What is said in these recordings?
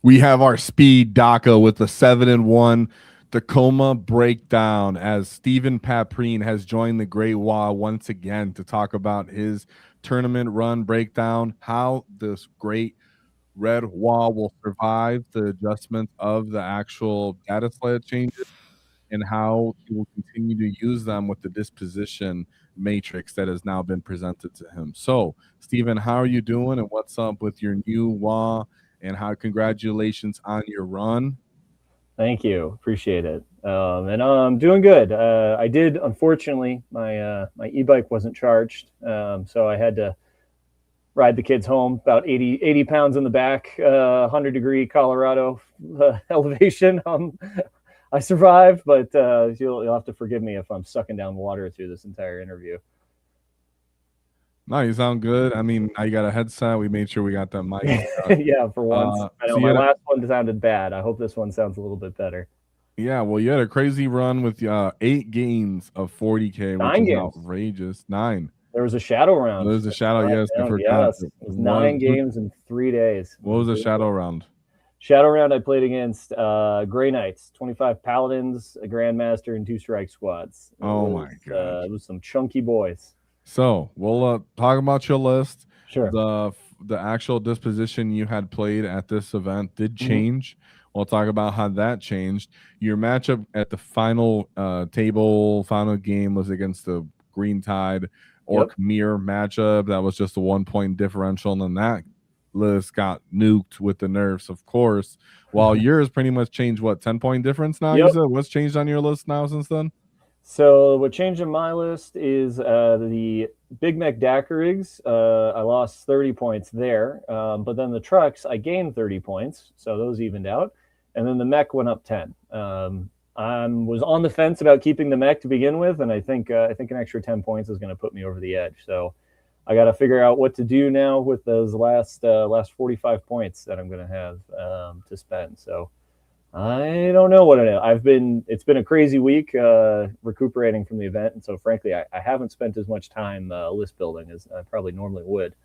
We have our speed DACA with the 7-1 Tacoma breakdown as Stephen Paprine has joined the Great WAAAGH once again to talk about his tournament run breakdown, how this great red WAAAGH will survive the adjustment of the actual Dataslate changes, and how he will continue to use them with the disposition matrix that has now been presented to him. So, Stephen, how are you doing, and what's up with your new WAAAGH? And how congratulations on your run. Thank you. Appreciate it. And I'm doing good. I did, unfortunately, my e-bike wasn't charged. So I had to ride the kids home about 80 pounds in the back, 100-degree Colorado elevation. I survived, but you'll have to forgive me if I'm sucking down water through this entire interview. No, you sound good. I mean, I got a headset. We made sure we got that mic. Yeah, for once. I know my last one sounded bad. I hope this one sounds a little bit better. Yeah, well, you had a crazy run with 8 games of 40K, which is outrageous. 9. There was a shadow round. There was a shadow, yes. I forgot. Yes, it was 9 games in 3 days. What was the shadow round? Shadow round, I played against Grey Knights, 25 Paladins, a Grandmaster, and 2 Strike Squads. My God. It was some chunky boys. So we'll talk about your list. Sure. The actual disposition you had played at this event did change. We'll talk about how that changed. Your matchup at the final final game was against the Green Tide Orc Mirror matchup. That was just a 1-point differential, and then that list got nuked with the nerfs, of course. While yours pretty much changed, what, 10-point difference now? You said? What's changed on your list now since then? So what changed in my list is the Big Mech Daiquiris. I lost 30 points there, but then the trucks, I gained 30 points, so those evened out. And then the mech went up 10. I was on the fence about keeping the mech to begin with, and I think an extra 10 points is going to put me over the edge. So I got to figure out what to do now with those last 45 points that I'm going to have to spend. So I don't know what I know. It's been a crazy week recuperating from the event, and so frankly, I haven't spent as much time list building as I probably normally would.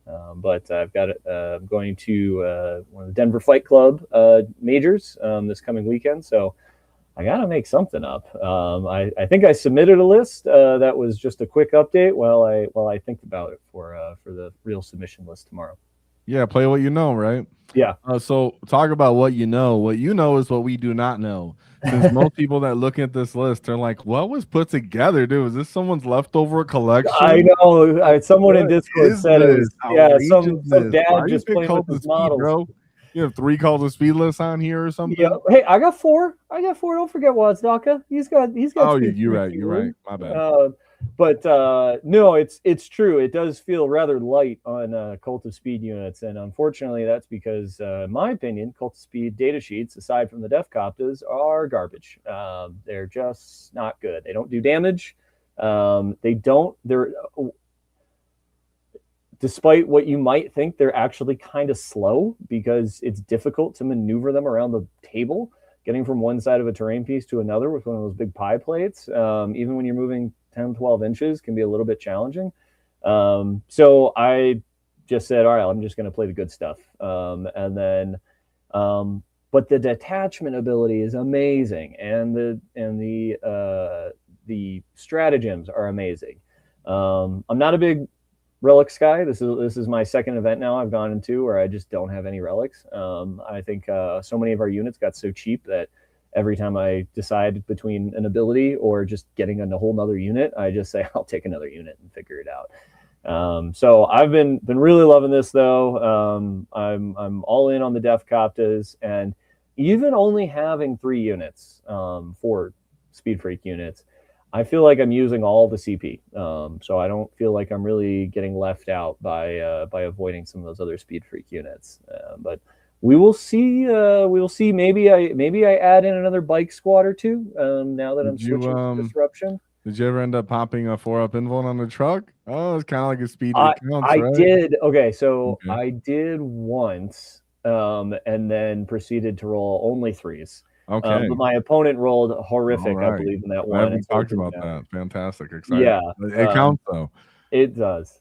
But I've got it. I'm going to one of the Denver Fight Club majors this coming weekend, so I got to make something up. I think I submitted a list that was just a quick update while I think about it for the real submission list tomorrow. Yeah, play what you know, right? Yeah. So talk about what you know. What you know is what we do not know. Since most people that look at this list are like, what was put together, dude? Is this someone's leftover collection? I know. Someone in Discord said it was, some dad just playing with his models. Bro? You have 3 calls of speed lists on here or something? Yeah. Hey, I got 4. Don't forget WAAAGH. He's got. Oh, you're right. My bad. But no, it's true. It does feel rather light on Kult of Speed units, and unfortunately, that's because, in my opinion, Kult of Speed data sheets, aside from the Defcoptas, are garbage. They're just not good. They don't do damage. Despite what you might think, they're actually kind of slow because it's difficult to maneuver them around the table, getting from one side of a terrain piece to another with one of those big pie plates. Even when you're moving 10, 12 inches can be a little bit challenging. So I just said, all right, I'm just going to play the good stuff. But the detachment ability is amazing. And the stratagems are amazing. I'm not a big relics guy. This is my second event now I've gone into where I just don't have any relics. I think so many of our units got so cheap that every time I decide between an ability or just getting a whole nother unit, I just say, I'll take another unit and figure it out. So I've been really loving this though. I'm all in on the Defcoptas, and even only having 3 units, 4 Speed Freak units, I feel like I'm using all the CP. So I don't feel like I'm really getting left out by avoiding some of those other Speed Freak units. But we will see. Maybe I add in another bike squad or 2 now that I'm switching to Disruption. Did you ever end up popping a 4-up invuln on the truck? Oh, it's kind of like a speed counts, I right? did. Okay, so I did once, and then proceeded to roll only 3s. Okay. But my opponent rolled horrific, I believe, in that one. We talked about that. Fantastic. Exciting. Yeah. It counts, though. It does.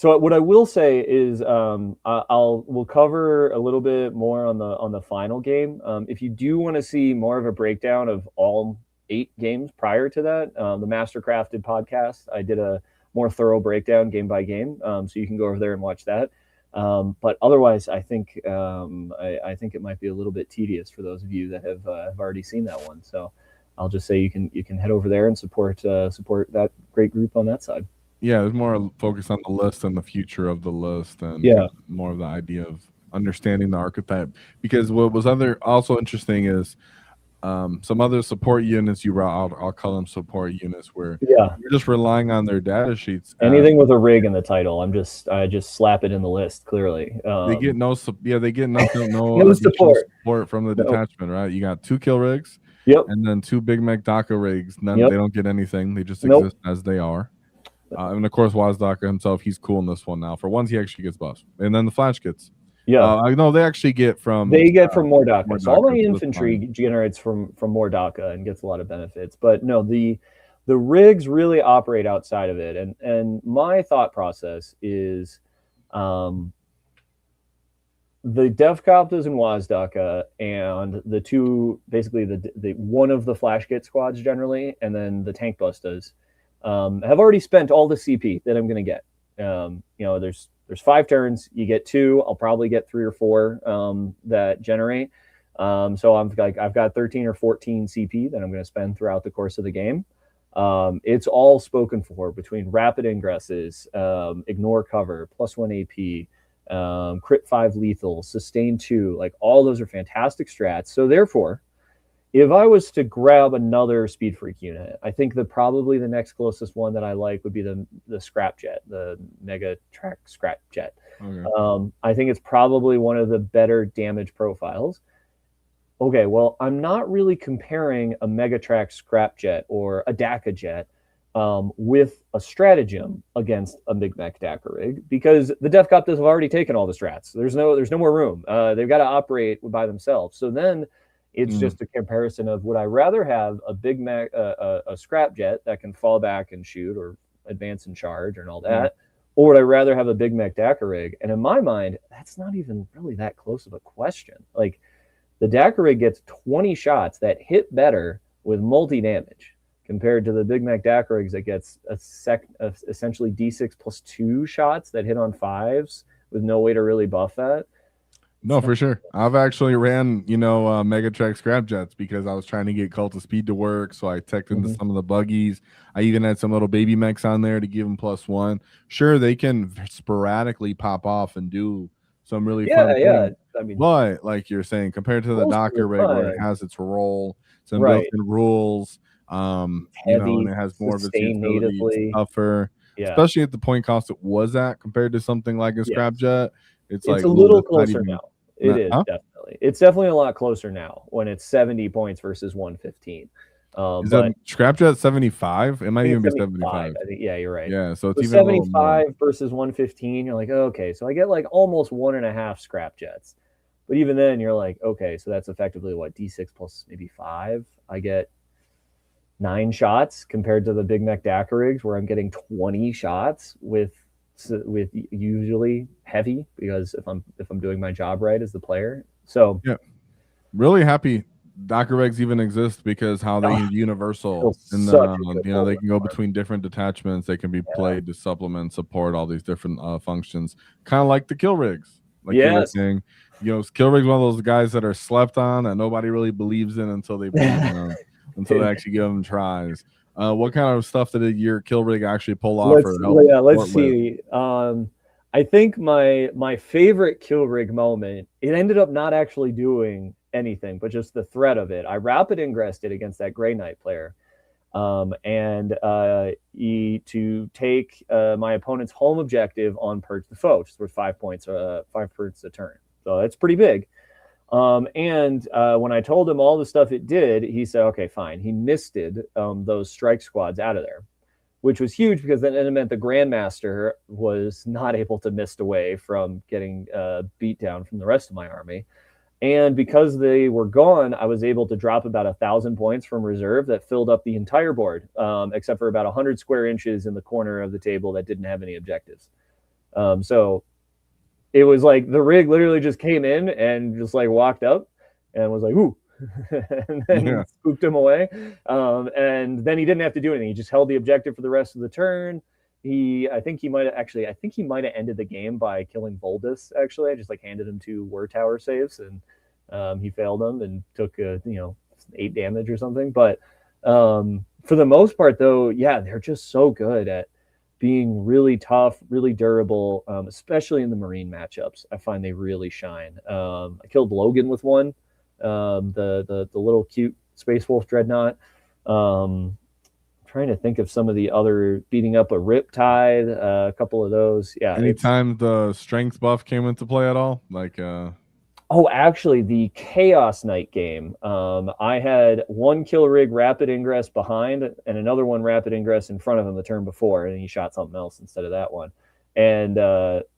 So what I will say is we'll cover a little bit more on the final game. If you do want to see more of a breakdown of all 8 games prior to that, the Mastercrafted podcast, I did a more thorough breakdown game by game, so you can go over there and watch that. But otherwise, I think I think it might be a little bit tedious for those of you that have already seen that one. So I'll just say you can head over there and support that great group on that side. Yeah, there's more focus on the list and the future of the list, and more of the idea of understanding the archetype. Because what was also interesting is some other support units I'll call them support units where you're just relying on their data sheets. Anything with a rig in the title, I just slap it in the list. Clearly, they get no no support from the detachment. Right, you got 2 kill rigs, and then 2 Big Mac DACA rigs. They don't get anything; they just exist as they are. And of course, WAAAGH himself, he's cool in this one now. For once, he actually gets buffs, and then the flash kits. I know they actually get from more DACA. So all my infantry generates from more DACA and gets a lot of benefits. But no, the rigs really operate outside of it. And my thought process is the Devcopters and WAAAGH and the 2, basically the one of the flash kit squads generally, and then the tank bustas have already spent all the CP that I'm going to get. There's 5 turns. You get 2. I'll probably get 3 or 4 that generate. So I've got 13 or 14 CP that I'm going to spend throughout the course of the game. It's all spoken for between rapid ingresses, ignore cover, +1 AP, crit 5 lethal, sustain 2. Like all those are fantastic strats. So therefore, if I was to grab another Speed Freak unit, I think that probably the next closest one that I like would be the Scrapjet, the Mega Track Scrapjet. Okay. I think it's probably one of the better damage profiles. Okay, well, I'm not really comparing a Mega Track Scrapjet or a DACA jet with a stratagem against a Big Mac DACA rig, because the Devcopters have already taken all the strats. There's no more room. They've got to operate by themselves. So then it's just a comparison of, would I rather have a Big Mac, a Scrapjet that can fall back and shoot or advance and charge and all that, or would I rather have a Big Mac DACA rig? And in my mind, that's not even really that close of a question. Like, the DACA rig gets 20 shots that hit better with multi-damage compared to the Big Mac DACA rigs that gets essentially D6 plus 2 shots that hit on 5s with no way to really buff that. No, for sure. I've actually ran, Mega Track Scrapjets because I was trying to get Cult of Speed to work. So I teched into some of the buggies. I even had some little baby mechs on there to give them +1. Sure, they can sporadically pop off and do some really fun things. I mean, but like you're saying, compared to the DACA rig where it has its role, some built-in rules, and it has more of its utility, it's tougher, especially at the point cost it was at compared to something like a Scrapjet. It's like a little closer now. It is definitely. It's definitely a lot closer now when it's 70 points versus 115. Is that Scrapjet 75? It might even be 75. I think, you're right. Yeah, so it's even 75 versus 115. You're like, okay, so I get like almost 1.5 Scrapjets. But even then, you're like, okay, so that's effectively what, D6 plus maybe 5. I get 9 shots compared to the Big Mac DACA rigs where I'm getting 20 shots with usually heavy, because if I'm doing my job right as the player. So really happy DACA rigs even exist, because how they universal and they can go between different detachments. They can be played to supplement, support all these different functions, kind of like the kill rigs. Like you were saying, kill rigs, one of those guys that are slept on that nobody really believes in until they until they actually give them tries. What kind of stuff did your kill rig actually pull off? Let's see. I think my favorite kill rig moment, it ended up not actually doing anything, but just the threat of it. I rapid ingressed it against that Grey Knight player, and to take my opponent's home objective on Purge the Foe, just worth 5 points, 5 points a turn. So that's pretty big. And when I told him all the stuff it did, he said, okay, fine. He misted those strike squads out of there, which was huge, because then it meant the Grandmaster was not able to mist away from getting beat down from the rest of my army. And because they were gone, I was able to drop about 1,000 points from reserve that filled up the entire board, except for about 100 square inches in the corner of the table that didn't have any objectives. So it was like the rig literally just came in and just like walked up and was like, ooh, and then spooked him away. And then he didn't have to do anything. He just held the objective for the rest of the turn. I think he might have ended the game by killing Voldus. Actually, I just like handed him 2 War Tower saves, and he failed them and took 8 damage or something. But for the most part, though, yeah, they're just so good at being really tough, really durable, especially in the Marine matchups. I find they really shine. I killed Logan with one, the little cute Space Wolf Dreadnought. Trying to think of some of the other, beating up a Riptide, a couple of those. Yeah. Anytime the strength buff came into play at all, like Oh, actually, the Chaos Knight game. I had 1 kill rig rapid ingress behind and another one rapid ingress in front of him the turn before, and he shot something else instead of that one. And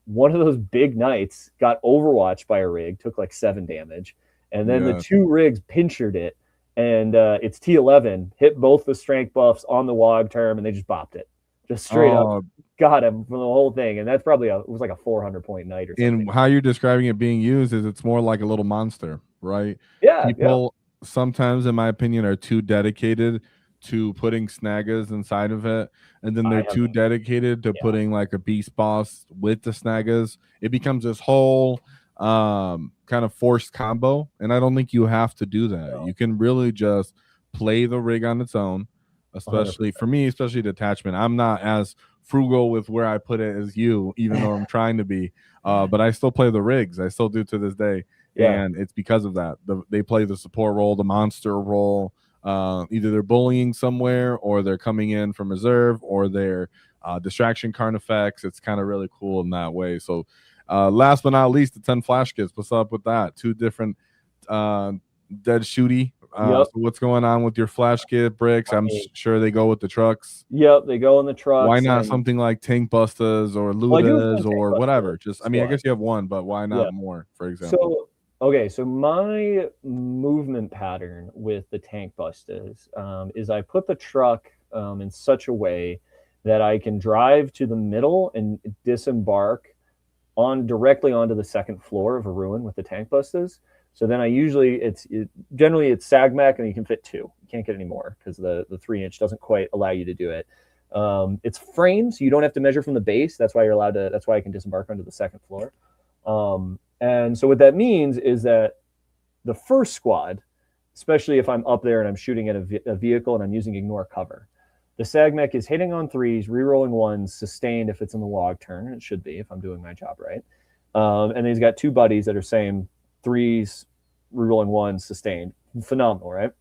one of those big knights got overwatched by a rig, took like 7 damage, and then the 2 rigs pinchered it, and it's T11, hit both the strength buffs on the WAAAGH term, and they just bopped it. Just straight up got him from the whole thing. And that's probably it was like a 400-point night or something. And how you're describing it being used is it's more like a little monster, right? Yeah. People sometimes, in my opinion, are too dedicated to putting snaggas inside of it, and then they're too dedicated to putting like a beast boss with the snaggas. It becomes this whole kind of forced combo, and I don't think you have to do that. You can really just play the rig on its own, especially 100%. For me, especially detachment. I'm not as frugal with where I put it as you, even though I'm trying to be, but I still play the rigs. I still do to this day. And it's because of that. They play the support role, the monster role. Either they're bullying somewhere, or they're coming in from reserve, or they're distraction card effects. It's kind of really cool in that way. So last but not least, the 10 flash kits. What's up with that? 2 different dead shooty. So what's going on with your flash kit bricks? I'm sure they go with the trucks. Yep, they go in the trucks. Why not something like Tank Bustas or Ludas or whatever? Just, I mean, I guess you have one, but why not more, for example? So my movement pattern with the Tank Bustas is I put the truck in such a way that I can drive to the middle and disembark directly onto the 2nd floor of a ruin with the Tank Bustas. So then I usually generally it's SAGMAC, and you can fit 2. You can't get any more because the 3-inch doesn't quite allow you to do it. It's framed, so you don't have to measure from the base. That's why you're allowed to. That's why I can disembark onto the 2nd floor. And so what that means is that the first squad, especially if I'm up there and I'm shooting at a vehicle and I'm using ignore cover, the SAGMAC is hitting on 3s, rerolling 1s, sustained if it's in the WAAAGH turn. It should be if I'm doing my job right. And he's got 2 buddies that are saying 3s, rerolling 1s, sustained. Phenomenal, right?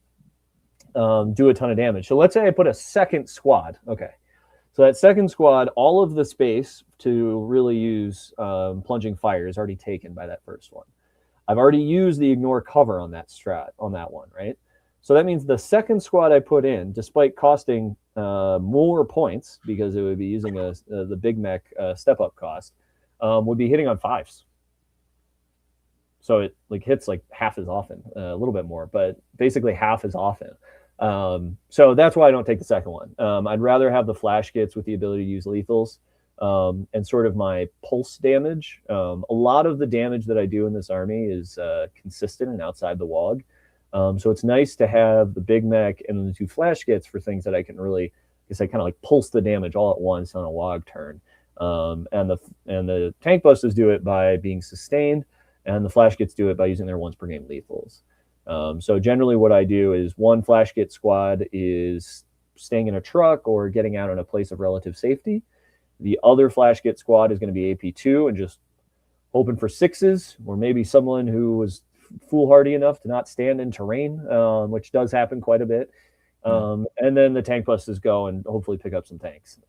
Do a ton of damage. So let's say I put a 2nd squad. Okay. So that 2nd squad, all of the space to really use plunging fire is already taken by that first one. I've already used the ignore cover on that one, right? So that means the 2nd squad I put in, despite costing more points, because it would be using the Big Mech step-up cost, would be hitting on 5s. So it like hits like half as often, a little bit more, but basically half as often. So that's why I don't take the 2nd one. I'd rather have the flash kits with the ability to use lethals and sort of my pulse damage. A lot of the damage that I do in this army is consistent and outside the WAAAGH. So it's nice to have the Big Mech and the 2 flash kits for things that I can really, I guess I kind of like pulse the damage all at once on a WAAAGH turn. And the Tank Busters do it by being sustained, and the flash kits do it by using their once per game lethals. So generally what I do is 1 flash kit squad is staying in a truck or getting out in a place of relative safety. The other flash kit squad is going to be AP2 and just hoping for 6s, or maybe someone who was foolhardy enough to not stand in terrain, which does happen quite a bit. And then the Tank Busters go and hopefully pick up some tanks.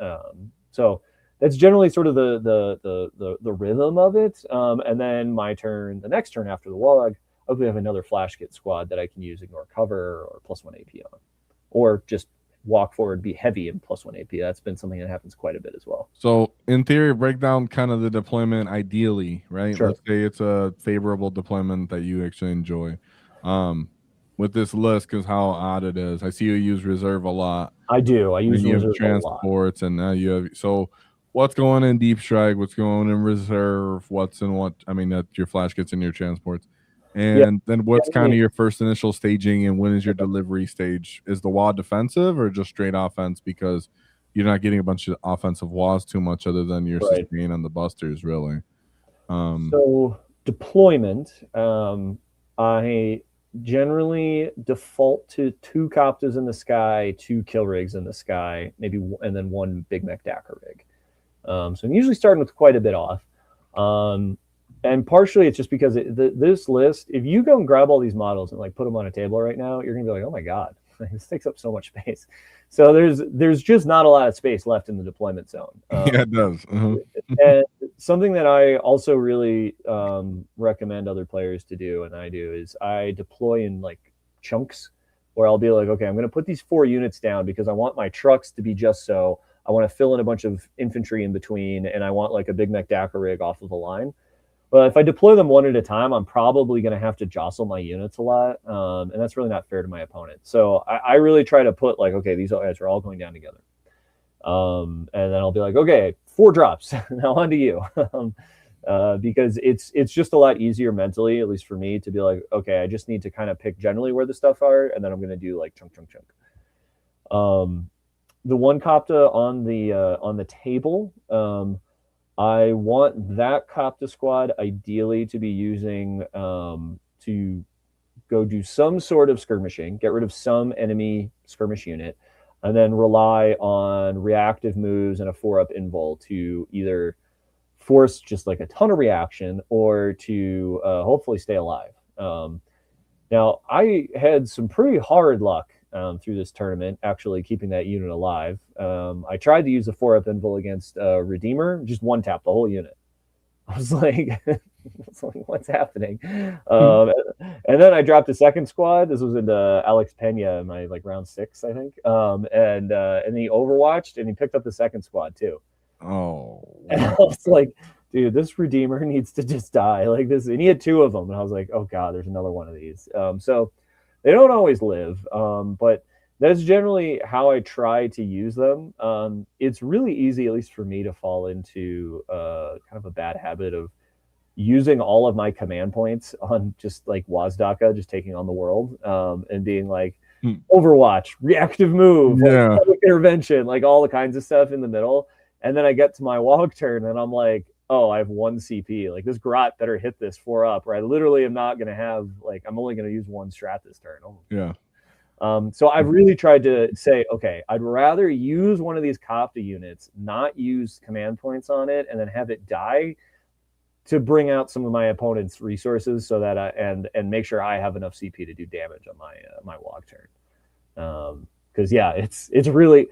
So that's generally sort of the rhythm of it. And then my turn, the next turn after the WAAAGH, hopefully I have another flash kit squad that I can use ignore cover or +1 AP on, or just walk forward, be heavy and +1 AP. That's been something that happens quite a bit as well. So in theory, break down kind of the deployment ideally, right? Sure. Let's say it's a favorable deployment that you actually enjoy. With this list, because how odd it is. I see you use reserve a lot. I do. I use you reserve have transports, and now you have. So what's going in deep strike, what's going in reserve, what's in what. I mean, that your flash gets in your transports, Yeah, and then what's kind of your first initial staging, and when is your delivery stage? Is the WAAAGH defensive or just straight offense? Because you're not getting a bunch of offensive WAAAGHs too much, other than your right. sustain and the busters, really. So deployment, I generally default to 2 Coptas in the sky, 2 kill rigs in the sky, maybe, and then 1 Big Mech Dacker rig. So I'm usually starting with quite a bit off. And partially it's just because this list, if you go and grab all these models and like put them on a table right now, you're gonna be like, oh my God, this takes up so much space. So there's just not a lot of space left in the deployment zone. Yeah, it does. And something that I also really recommend other players to do, and I do, is I deploy in like chunks where I'll be like, okay, I'm going to put these 4 units down because I want my trucks to be just so. I want to fill in a bunch of infantry in between, and I want like a Big Mech Dacker rig off of a line. But if I deploy them one at a time, I'm probably going to have to jostle my units a lot, and that's really not fair to my opponent. So I really try to put like, okay, these guys are all going down together. And then I'll be like, okay, 4 drops. Now on to you. Because it's just a lot easier mentally, at least for me, to be like, okay, I just need to kind of pick generally where the stuff are, and then I'm going to do like chunk. The 1 Copta on the table, I want that Copta squad ideally to be using to go do some sort of skirmishing, get rid of some enemy skirmish unit, and then rely on reactive moves and a 4-up invul to either force just like a ton of reaction or to hopefully stay alive. Now, I had some pretty hard luck through this tournament, actually keeping that unit alive. I tried to use a 4-up invul against Redeemer, just 1-tap the whole unit. I was like, what's happening? And then I dropped a second squad. This was into Alex Pena in my like round 6, I think. And he overwatched and he picked up the second squad too. Oh, and I was like, dude, this Redeemer needs to just die like this. And he had 2 of them, and I was like, oh God, there's another one of these. So they don't always live, but that's generally how I try to use them. It's really easy, at least for me, to fall into kind of a bad habit of using all of my command points on just like WAAAGH, just taking on the world, and being like, Overwatch, reactive move, yeah, like intervention, like all the kinds of stuff in the middle. And then I get to my WAAAGH turn and I'm like, oh, I have 1 CP. Like this Grot better hit this 4-up, or I literally am not going to have, like, I'm only going to use 1 strat this turn. Oh. Yeah. So I've really tried to say, okay, I'd rather use one of these Copta units, not use command points on it, and then have it die to bring out some of my opponent's resources, so that and make sure I have enough CP to do damage on my WAAAGH turn. Because yeah, it's really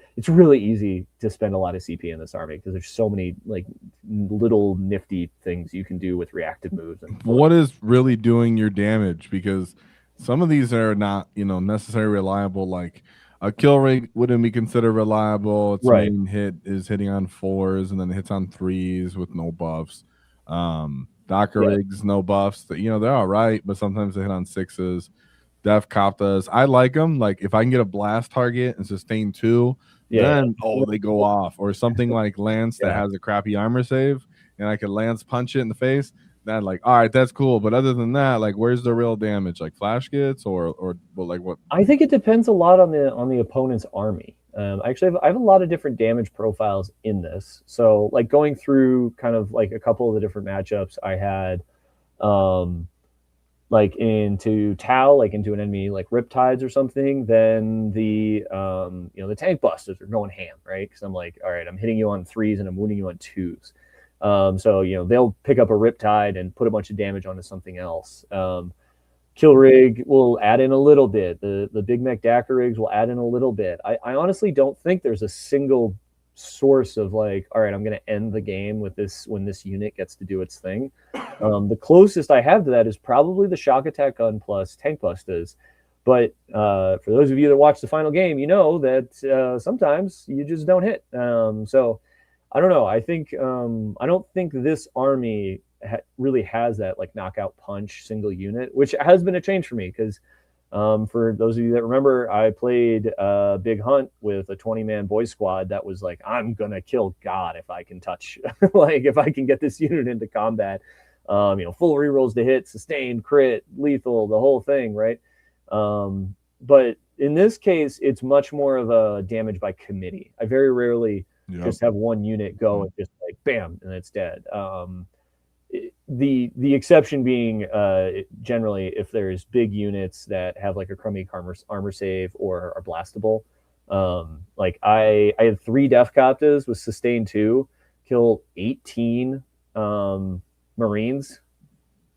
easy to spend a lot of CP in this army because there's so many like little nifty things you can do with reactive moves. And what is really doing your damage? Because some of these are not, necessarily reliable. Like a kill rate wouldn't be considered reliable. Its right. main hit is hitting on 4s and then it hits on 3s with no buffs. Docker rigs, no buffs. That they're all right, but sometimes they hit on 6s. Def Coptas, I like them. Like if I can get a blast target and sustain 2, then they go off. Or something like Lance that has a crappy armor save, and I can Lance punch it in the face. Then like, all right, that's cool. But other than that, like, where's the real damage? Like flash gets, or like what? I think it depends a lot on the opponent's army. Actually, I have a lot of different damage profiles in this. So like going through kind of like a couple of the different matchups I had. Like into Tau, like into an enemy like Riptides or something, then the the tank busters are going ham, right? Because I'm like, all right, I'm hitting you on 3s and I'm wounding you on 2s. So they'll pick up a Riptide and put a bunch of damage onto something else. Kill rig will add in a little bit. The Big Mech Dacker rigs will add in a little bit. I honestly don't think there's a single source of like, all right, I'm going to end the game with this when this unit gets to do its thing. The closest I have to that is probably the Shock Attack Gun plus Tank Busters. But for those of you that watch the final game, you know that sometimes you just don't hit. So I don't know. I think I don't think this army really has that like knockout punch single unit, which has been a change for me because For those of you that remember, I played Big Hunt with a 20-man boy squad that was like, I'm gonna kill God if I can touch, like if I can get this unit into combat. Full rerolls to hit, sustain, crit, lethal, the whole thing, right? But in this case, it's much more of a damage by committee. I very rarely just have one unit go and just like bam, and it's dead. The exception being generally if there's big units that have like a crummy armor save or are blastable. Like I had 3 Death Coptas with sustain 2, kill 18 Marines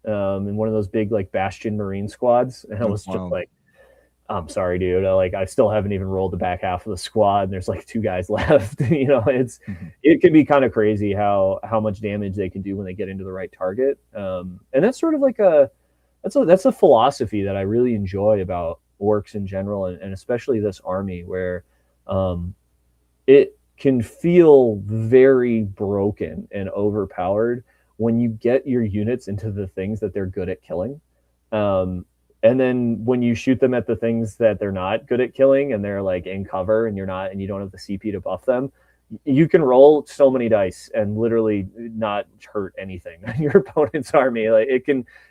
in one of those big like Bastion Marine squads, and I was just like, I'm sorry, dude. I still haven't even rolled the back half of the squad, and there's like 2 guys left. It can be kind of crazy how much damage they can do when they get into the right target. And that's sort of like that's a philosophy that I really enjoy about orcs in general, and especially this army, where it can feel very broken and overpowered when you get your units into the things that they're good at killing. And then when you shoot them at the things that they're not good at killing and they're like in cover and you don't have the CP to buff them, you can roll so many dice and literally not hurt anything on your opponent's army. Like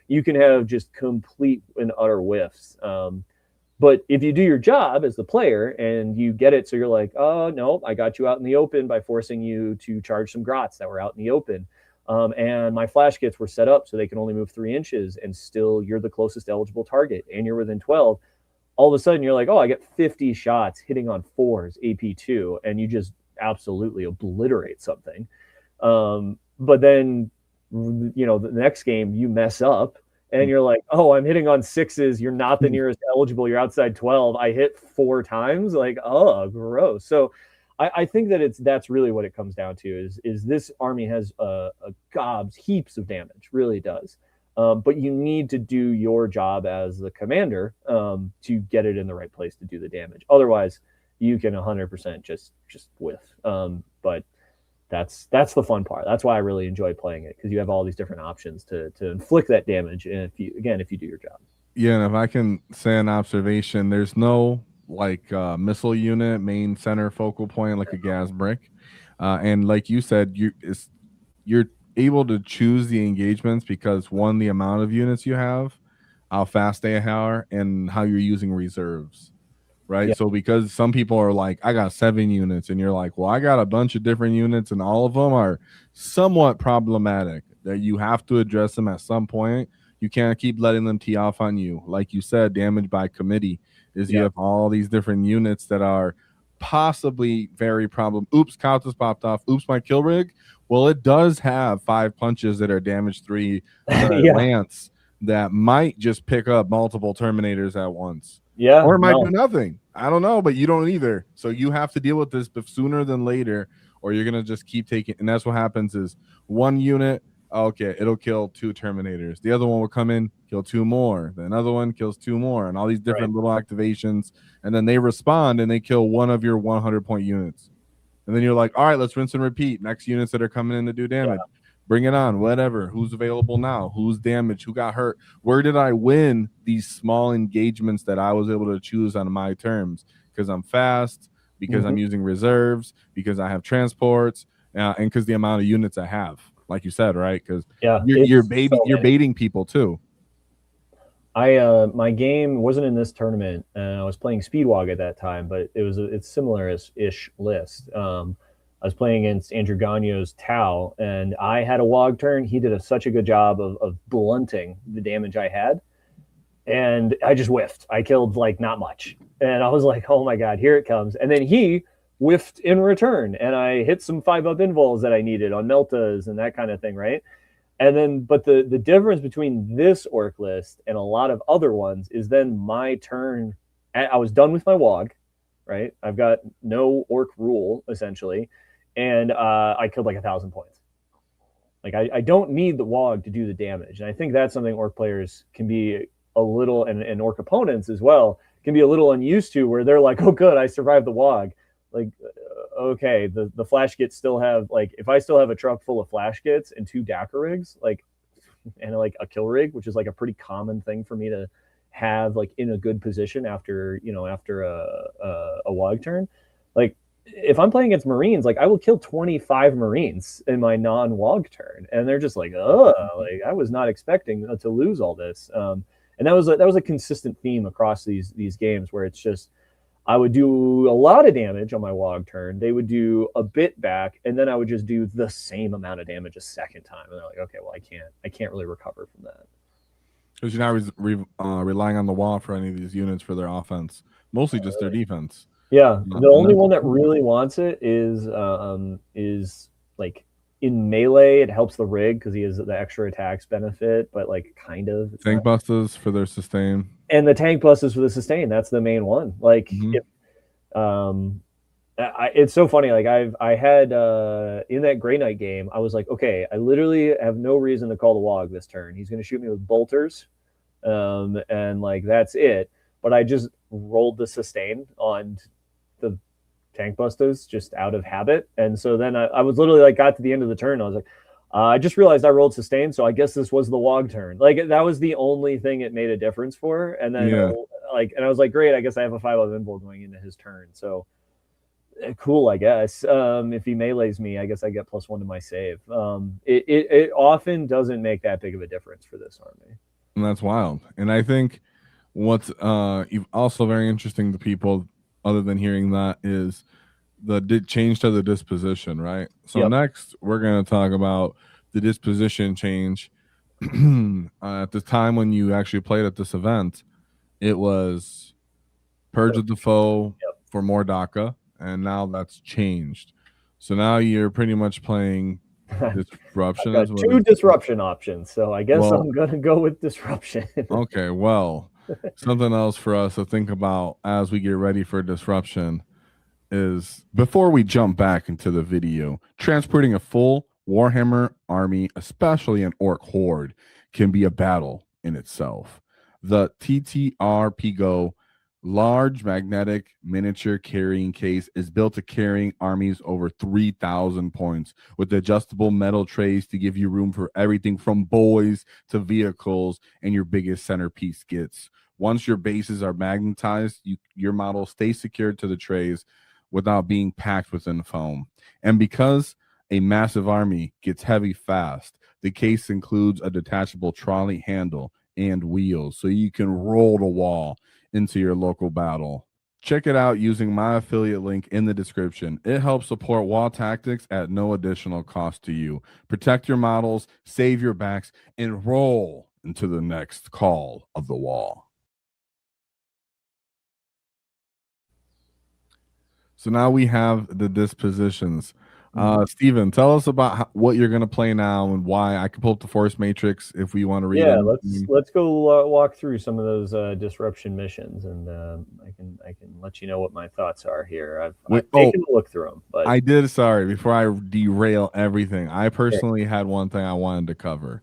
you can have just complete and utter whiffs. But if you do your job as the player and you get it, so you're like, oh no, I got you out in the open by forcing you to charge some grots that were out in the open. And my flash kits were set up so they can only move 3 inches, and still you're the closest eligible target and you're within 12. All of a sudden you're like, oh, I get 50 shots hitting on 4s, AP2, and you just absolutely obliterate something. But then, the next game you mess up and you're like, oh, I'm hitting on 6s. You're not the nearest eligible. You're outside 12. I hit 4 times. Like, oh, gross. So I think that that's really what it comes down to is this army has a gobs, heaps of damage, really does. But you need to do your job as the commander to get it in the right place to do the damage. Otherwise, you can 100% just whiff. But that's the fun part. That's why I really enjoy playing it, because you have all these different options to inflict that damage. And if you do your job. Yeah, and if I can say an observation, there's no missile unit main center focal point like a gas brick, and like you said, you're able to choose the engagements because one, the amount of units you have, how fast they are, and how you're using reserves, right? Yeah. So because some people are like, I got 7 units, and you're like, well, I got a bunch of different units and all of them are somewhat problematic, that you have to address them at some point. You can't keep letting them tee off on you. Like you said, damage by committee is you have all these different units that are possibly very problem. Oops, Countess popped off. Oops, my kill rig. Well, it does have 5 punches that are damage 3 lance that might just pick up multiple Terminators at once. Yeah. Or it might do nothing. I don't know, but you don't either. So you have to deal with this sooner than later, or you're going to just keep taking. And that's what happens is one unit, okay, it'll kill 2 Terminators. The other one will come in, kill 2 more. The another one kills 2 more, and all these different little activations. And then they respond and they kill one of your 100-point units. And then you're like, all right, let's rinse and repeat. Next units that are coming in to do damage. Yeah. Bring it on, whatever. Who's available now? Who's damaged? Who got hurt? Where did I win these small engagements that I was able to choose on my terms? Because I'm fast, because I'm using reserves, because I have transports, and because the amount of units I have. Like you said, right? Because you're baiting people too. My game wasn't in this tournament, and I was playing WAAAGH at that time, but it's similar-ish list. I was playing against Andrew Gagno's Tau, and I had a WAAAGH turn. He did such a good job of blunting the damage I had, and I just whiffed. I killed like not much, and I was like, oh my god, here it comes. And then he whiffed in return, and I hit some 5-up invols that I needed on Meltas and that kind of thing, right? And then, but the difference between this orc list and a lot of other ones is then my turn, I was done with my WAAAGH, right? I've got no orc rule, essentially, and I killed like 1,000 points. Like, I don't need the WAAAGH to do the damage, and I think that's something orc players can be a little, and orc opponents as well, can be a little unused to, where they're like, oh good, I survived the WAAAGH. Like, okay, the flash kits still have, like, if I still have a truck full of flash kits and 2 DACA rigs, like, and like a kill rig, which is like a pretty common thing for me to have like in a good position after after a WAAAGH turn. Like if I'm playing against Marines, like I will kill 25 Marines in my non-WAAAGH turn, and they're just like, oh, like I was not expecting to lose all this. And that was a consistent theme across these games where it's just I would do a lot of damage on my WAAAGH turn. They would do a bit back, and then I would just do the same amount of damage a second time. And they're like, okay, well, I can't really recover from that. Because you're not relying on the wall for any of these units for their offense, mostly just their defense. Yeah, the only one that really wants it is like in melee. It helps the rig because he has the extra attacks benefit, but like kind of tank busters for their sustain. And the tank busters for the sustain. That's the main one. Like it's so funny. Like I had in that Grey Knight game, I was like, okay, I literally have no reason to call the WAAAGH this turn. He's going to shoot me with bolters, and like that's it. But I just rolled the sustain on the tank busters just out of habit, and so then I was literally like got to the end of the turn. I was like, I just realized I rolled sustain, so I guess this was the WAAAGH turn. Like that was the only thing it made a difference for. And then and I was like, great, I guess I have a 5-0 invul going into his turn. So cool, I guess. If he melees me, I guess I get +1 to my save. It often doesn't make that big of a difference for this army. And that's wild. And I think what's also very interesting to people, other than hearing that, is the change to the disposition, right? So next, we're going to talk about the disposition change. At the time when you actually played at this event, it was Purge of the Foe for more DACA, and now that's changed. So now you're pretty much playing Disruption. I've got 2 disruption options, so I guess I'm going to go with Disruption. Okay, well, something else for us to think about as we get ready for Disruption is, before we jump back into the video, transporting a full Warhammer army, especially an Orc horde, can be a battle in itself. The oTTRPGo large magnetic miniature carrying case is built to carrying armies over 3,000 points with adjustable metal trays to give you room for everything from boys to vehicles, and your biggest centerpiece gets. Once your bases are magnetized, your model stays secured to the trays without being packed within foam. And because a massive army gets heavy fast, the case includes a detachable trolley handle and wheels, so you can roll the wall into your local battle. Check it out using my affiliate link in the description. It helps support WAAAGH tactics at no additional cost to you. Protect your models, save your backs, and roll into the next call of the WAAAGH. So now we have the dispositions. Steven, tell us about what you're going to play now and why. I can pull up the Force Matrix if we want to read. Yeah, let's go walk through some of those disruption missions, and I can let you know what my thoughts are here. I've taken a look through them, but I did. Sorry, before I derail everything, I personally had one thing I wanted to cover.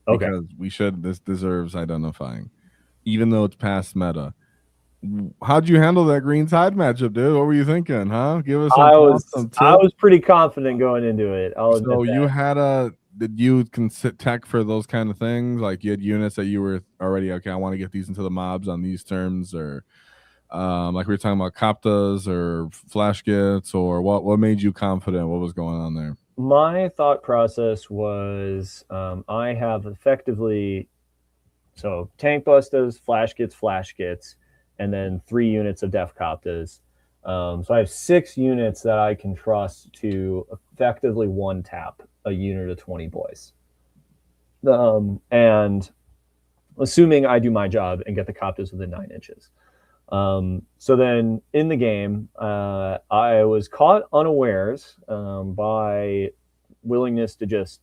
Okay, because this deserves identifying, even though it's past meta. How'd you handle that Green Tide matchup, dude? What were you thinking, huh? Give us some I was pretty confident going into it. So you had did you tech for those kind of things? Like you had units that you were already, okay, I want to get these into the mobs on these terms, or like we were talking about Coptas or Flash Gits, or what made you confident? What was going on there? My thought process was I have effectively tank busters, Flash Gits, and then 3 units of Def Coptas. So I have 6 units that I can trust to effectively one-tap a unit of 20 boys. And assuming I do my job and get the Coptas within 9 inches. So then in the game, I was caught unawares by willingness to just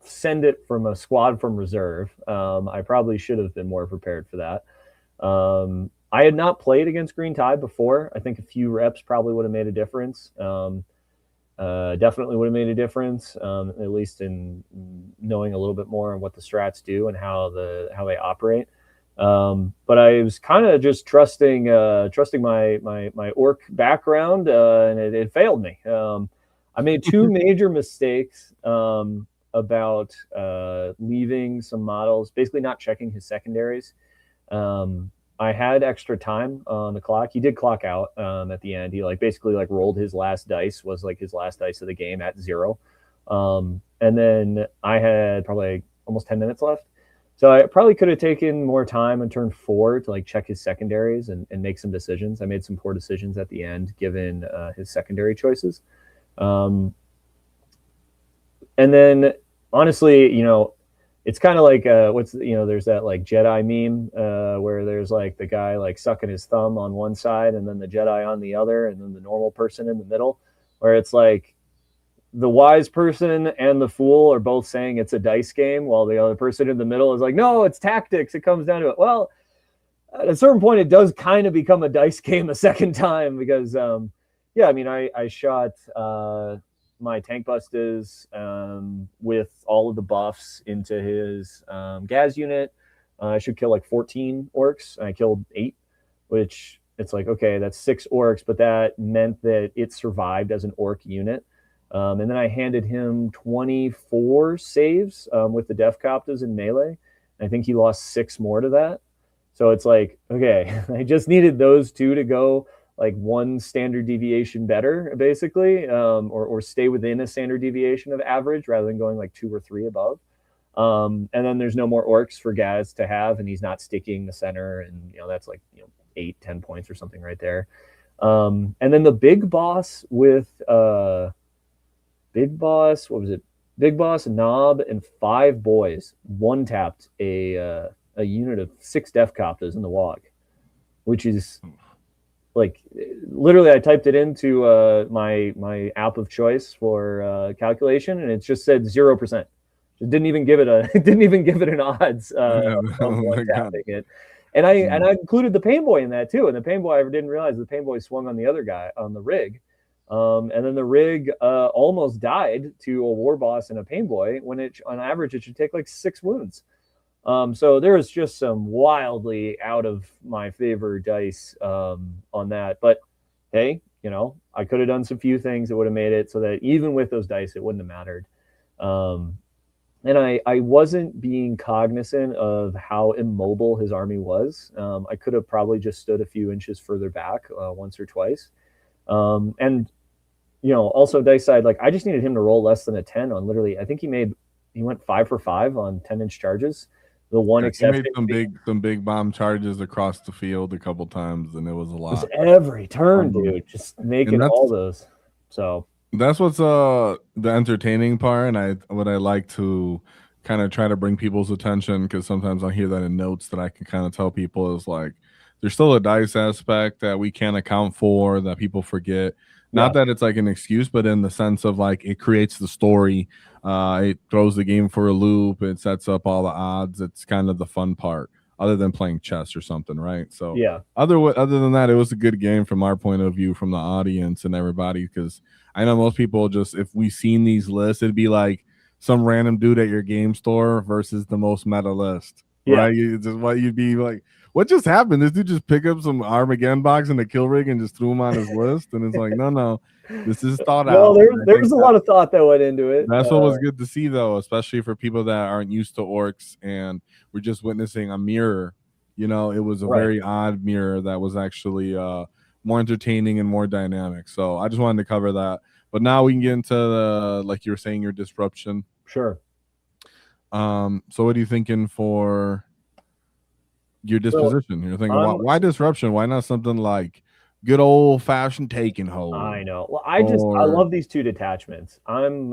send it from a squad from reserve. I probably should have been more prepared for that. I had not played against Green Tide before. I think a few reps probably would have made a difference. Definitely would have made a difference, at least in knowing a little bit more on what the strats do and how they operate. But I was kind of just trusting my orc background, and it failed me. I made 2 major mistakes about leaving some models, basically not checking his secondaries. I had extra time on the clock. He did clock out at the end. He like basically like rolled his last dice, was like his last dice of the game at 0. And then I had probably almost 10 minutes left. So I probably could have taken more time on turn 4 to like check his secondaries and make some decisions. I made some poor decisions at the end given his secondary choices. And then honestly, you know, it's kind of like there's that like Jedi meme where there's like the guy like sucking his thumb on one side and then the Jedi on the other and then the normal person in the middle, where it's like the wise person and the fool are both saying it's a dice game while the other person in the middle is like, no, it's tactics. It comes down to it. Well, at a certain point, it does kind of become a dice game a second time because, yeah, I mean, I shot my tank busters with all of the buffs into his gas unit. I should kill like 14 orcs, and I killed 8, which it's like, okay, that's 6 orcs, but that meant that it survived as an orc unit. And then I handed him 24 saves with the Def Coptas in melee. I think he lost 6 more to that. So it's like, okay, I just needed those 2 to go like 1 standard deviation better, basically, or stay within a standard deviation of average rather than going like 2 or 3 above. And then there's no more orcs for Gaz to have, and he's not sticking the center, and that's like 8-10 points or something right there. And then the big boss with Big Boss, what was it? Big Boss, Knob, and 5 boys one-tapped a unit of 6 Def Coptas in the WAAAGH, which is like literally I typed it into my app of choice for calculation, and it just said 0%. It didn't even give it an odds of one-tapping it. And I included the Pain Boy in that too. And the Pain Boy, I didn't realize the Pain Boy swung on the other guy on the rig. And then the rig almost died to a war boss and a Pain Boy when on average it should take like 6 wounds. So there was just some wildly out of my favor dice on that. But hey, I could have done some few things that would have made it so that even with those dice, it wouldn't have mattered. And I wasn't being cognizant of how immobile his army was. I could have probably just stood a few inches further back once or twice. And also dice side, like I just needed him to roll less than a 10 on literally. I think he went 5 for 5 on 10-inch charges. The one exception, he made some big bomb charges across the field a couple times, and it was a lot. It was every turn, dude, just making all those. So that's what's the entertaining part, and what I like to kind of try to bring people's attention, because sometimes I hear that in notes that I can kind of tell people is like there's still a dice aspect that we can't account for, that people forget. Not that it's like an excuse, but in the sense of like it creates the story. It throws the game for a loop. It sets up all the odds. It's kind of the fun part, other than playing chess or something, right? So yeah. Other than that, it was a good game from our point of view, from the audience and everybody, because I know most people just, if we seen these lists, it'd be like some random dude at your game store versus the most meta list, right? You'd be like, what just happened? This dude just picked up some Armageddon box and a kill rig and just threw him on his list, and it's like, no, this is thought out. There's a lot of thought that went into it. That's what was good to see, though, especially for people that aren't used to orcs and we're just witnessing a mirror. It was a very odd mirror that was actually more entertaining and more dynamic. So I just wanted to cover that. But now we can get into like you were saying, your disruption. Sure. So what are you thinking for your disposition? You're thinking, why disruption? Why not something like good old fashioned taking hold? I know. Well, I love these 2 detachments. I'm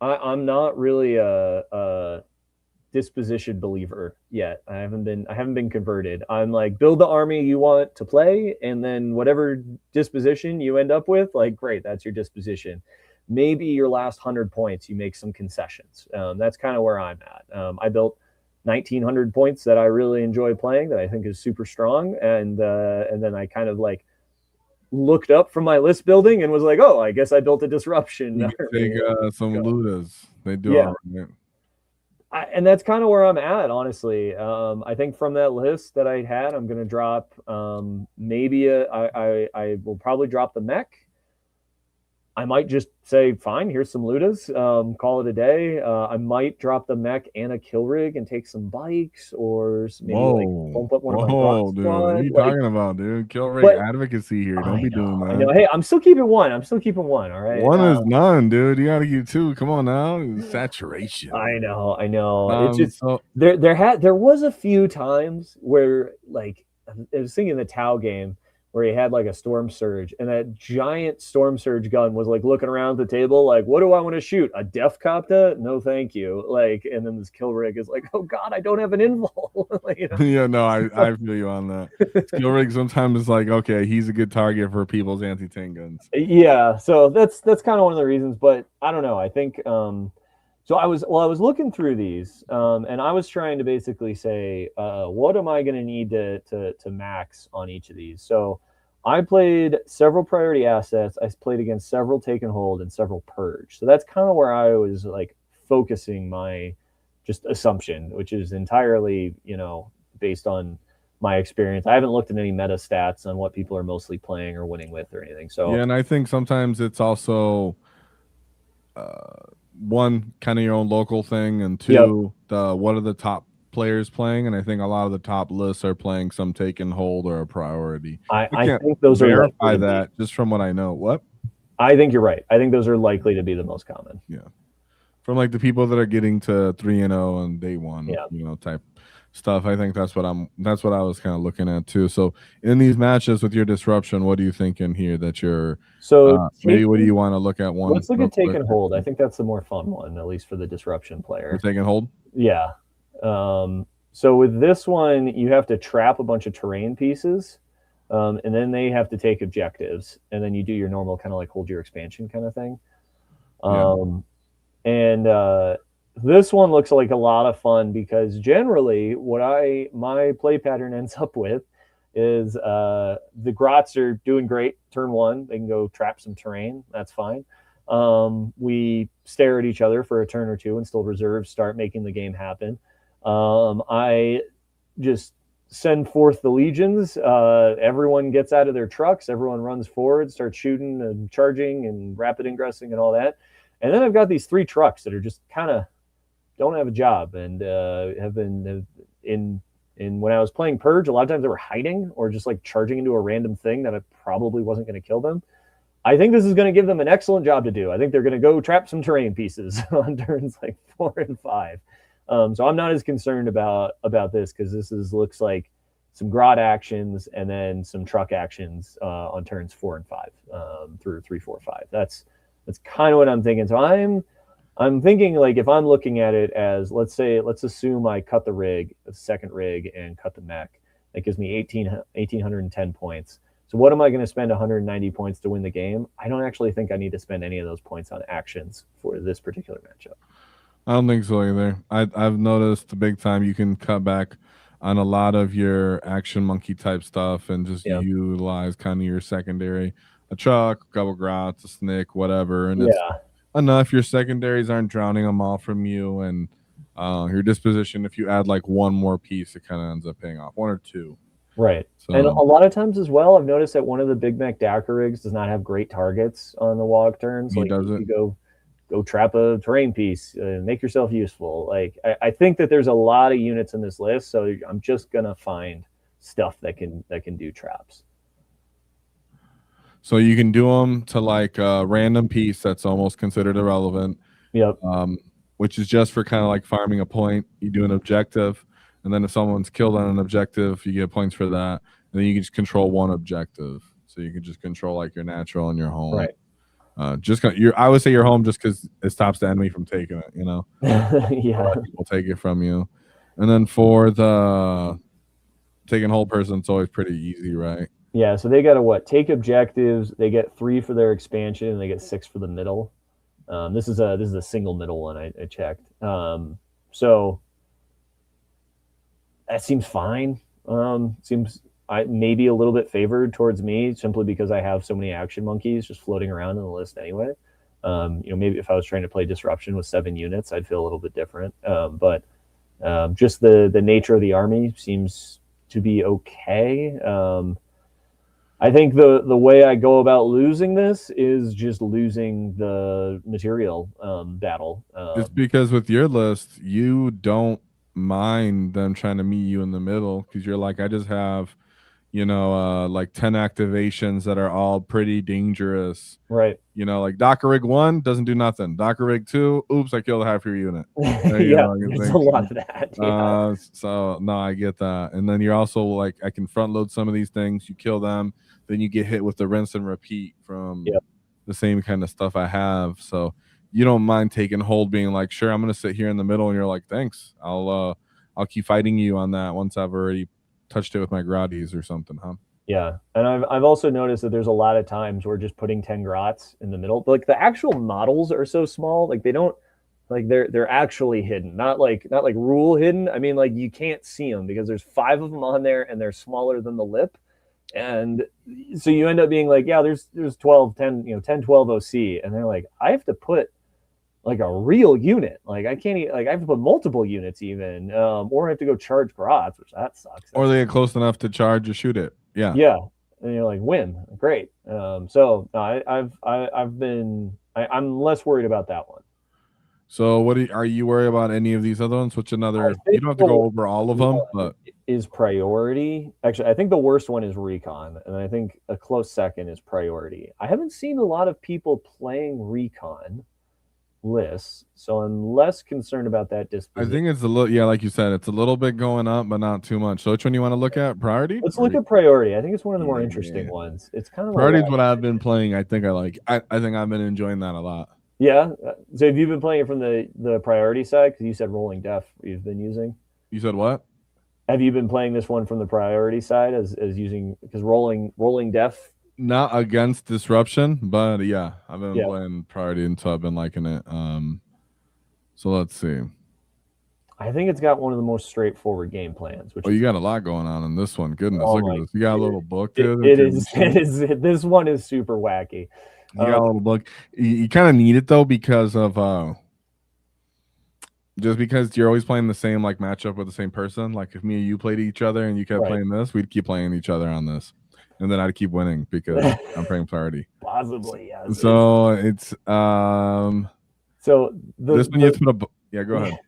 not really a disposition believer yet. I haven't been converted. I'm like, build the army you want to play, and then whatever disposition you end up with, like, great, that's your disposition. Maybe your last 100 points you make some concessions. That's kind of where I'm at. I built 1,900 points that I really enjoy playing, that I think is super strong, and then I kind of like looked up from my list building and was like, oh, I guess I built a disruption. You can take some Ludas. They do all right. And that's kind of where I'm at, honestly. I think from that list that I had, I'm going to drop maybe I will probably drop the mech. I might just say, fine, here's some Ludas, call it a day. I might drop the mech and a kill rig and take some bikes, or maybe like bump up one of my Brock Dude. What are squad. you Like, talking about, dude? Kill rate but advocacy here. Don't be doing I know. that. Hey, I'm still keeping one. I'm still keeping one. All right. One is none, dude. You gotta get two. Come on now. Saturation. I know. It's just So there was a few times where, like, I was thinking the Tau game where he had like a storm surge, and that giant storm surge gun was like looking around the table like, what do I want to shoot? A Def Copta? No, thank you. Like, and then this kill rig is like, oh god, I don't have an invul. You know? yeah, no, I feel you on that. Skill rig sometimes is like, okay, he's a good target for people's anti-tank guns. Yeah, so that's kind of one of the reasons, but I don't know. I think so I was looking through these, and I was trying to basically say, what am I going to need to max on each of these? So I played several priority assets. I played against several take and hold and several purge. So that's kind of where I was like focusing my just assumption, which is entirely, based on my experience. I haven't looked at any meta stats on what people are mostly playing or winning with or anything. So yeah, and I think sometimes it's also one, kind of your own local thing, and two, what are the top players playing? And I think a lot of the top lists are playing some take and hold or a priority. I think those verify that just from what I know. What? I think you're right. I think those are likely to be the most common. Yeah, from like the people that are getting to 3-0 on day one, type stuff. I think that's what I was kind of looking at too. So in these matches with your disruption, what are you thinking here that you're maybe what do you want to look at? One, let's look at take and hold. I think that's the more fun one, at least for the disruption player. Take and hold. Yeah. So with this one, you have to trap a bunch of terrain pieces, and then they have to take objectives, and then you do your normal kind of like hold your expansion kind of thing. And this one looks like a lot of fun because generally what my play pattern ends up with is the Grots are doing great turn one. They can go trap some terrain. That's fine. We stare at each other for a turn or two and still reserves start making the game happen. I just send forth the legions. Everyone gets out of their trucks. Everyone runs forward, starts shooting and charging and rapid ingressing and all that. And then I've got these 3 trucks that are just kind of don't have a job and have been in when I was playing Purge, a lot of times they were hiding or just like charging into a random thing that I probably wasn't going to kill them. I think this is going to give them an excellent job to do. I think they're going to go trap some terrain pieces on turns like 4 and 5. So I'm not as concerned about this because this looks like some Grot actions and then some truck actions on turns 4 and 5 through 3, 4, 5. That's kind of what I'm thinking. So I'm thinking like if I'm looking at it as let's assume I cut the second rig and cut the mech. That gives me 1,810 points. So what am I going to spend 190 points to win the game? I don't actually think I need to spend any of those points on actions for this particular matchup. I don't think so either. I've noticed the big time you can cut back on a lot of your action monkey type stuff and just utilize kind of your secondary, a truck, a couple grots, a snick, whatever. And it's enough. Your secondaries aren't drowning them all from you, and your disposition. If you add like one more piece, it kind of ends up paying off, 1 or 2. Right. So, and a lot of times as well, I've noticed that one of the Big Mac DACA rigs does not have great targets on the WAAAGH turns. Like you go trap a terrain piece, make yourself useful. Like I think that there's a lot of units in this list, so I'm just gonna find stuff that can do traps. So you can do them to like a random piece that's almost considered irrelevant. Yep. Which is just for kind of like farming a point. You do an objective, and then if someone's killed on an objective, you get points for that. And then you can just control one objective. So you can just control like your natural and your home. Right. I would say your home just because it stops the enemy from taking it. Yeah. People take it from you, and then for the taking whole person, it's always pretty easy, right? Yeah. So they got to take objectives. They get 3 for their expansion, and they get 6 for the middle. This is a single middle one I checked. So that seems fine. Seems maybe a little bit favored towards me simply because I have so many action monkeys just floating around in the list anyway. Maybe if I was trying to play disruption with 7 units, I'd feel a little bit different. But just the nature of the army seems to be okay. I think the way I go about losing this is just losing the material battle. It's because with your list, you don't mind them trying to meet you in the middle because you're like, I just have, like 10 activations that are all pretty dangerous. Right. Like Docker Rig 1 doesn't do nothing. Docker Rig 2, oops, I killed half your unit. Yeah, there's a lot of that. Yeah. So no, I get that. And then you're also like, I can front load some of these things. You kill them, then you get hit with the rinse and repeat from Yep. the same kind of stuff I have. So you don't mind taking hold, being like, sure, I'm gonna sit here in the middle, and you're like, thanks. I'll keep fighting you on that once I've already touched it with my Grotties or something, huh? Yeah, and I've also noticed that there's a lot of times where just putting 10 grots in the middle, like the actual models are so small, like they don't, like they're actually hidden, not like rule hidden. I mean, like you can't see them because there's 5 of them on there and they're smaller than the lip, and so you end up being like, yeah, there's 12, 10, 10, 12 OC, and they're like, I have to put like a real unit, like I can't like I have to put multiple units even, or I have to go charge grots, which that sucks. Or they get close enough to charge or shoot it. Yeah. Yeah, and you're like, win, great. So no, I'm less worried about that one. So what are you worried about any of these other ones? Which another? I You think don't have to the go over all of them, but is priority. Actually, I think the worst one is recon, and I think a close second is priority. I haven't seen a lot of people playing recon lists, so I'm less concerned about that I disposition. think it's a little, yeah, like you said, it's a little bit going up, but not too much. So which one you want to look at? Priority? Let's look at priority. I think it's one of the more interesting Yeah. ones. It's kind of Priority is what I've been playing. I think I like. I think I've been enjoying that a lot. Yeah. So have you been playing it from the priority side? Because you said rolling def you've been using. You said what? Have you been playing this one from the priority side as using, because rolling def? Not against disruption, but yeah, I've been Yeah. playing priority, and so I've been liking it. So let's see. I think it's got one of the most straightforward game plans. Which you got a lot going on in this one. Goodness, oh look at this. You got a little book. It is. This one is super wacky. You got a little book. You kind of need it though because of just because you're always playing the same like matchup with the same person. Like if me and you played each other and you kept playing this, we'd keep playing each other on this, and then I'd keep winning because I'm playing priority. Possibly, yes. So it's So this one you have to put yeah. Go ahead.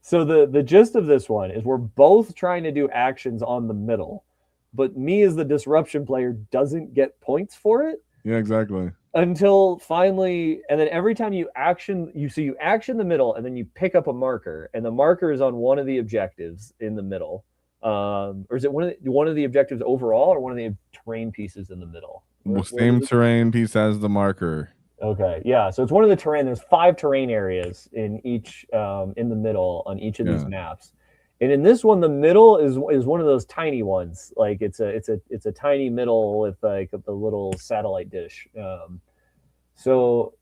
So the gist of this one is we're both trying to do actions on the middle, but me as the disruption player doesn't get points for it. Yeah, exactly. Until finally, and then every time you action the middle, and then you pick up a marker, and the marker is on one of the objectives in the middle. Or is it one of the objectives overall, or one of the terrain pieces in the middle? Same terrain piece as the marker. Okay, yeah. So it's one of the terrain. There's 5 terrain areas in each in the middle on each of these maps. And in this one, the middle is one of those tiny ones. Like it's a tiny middle with like the little satellite dish. So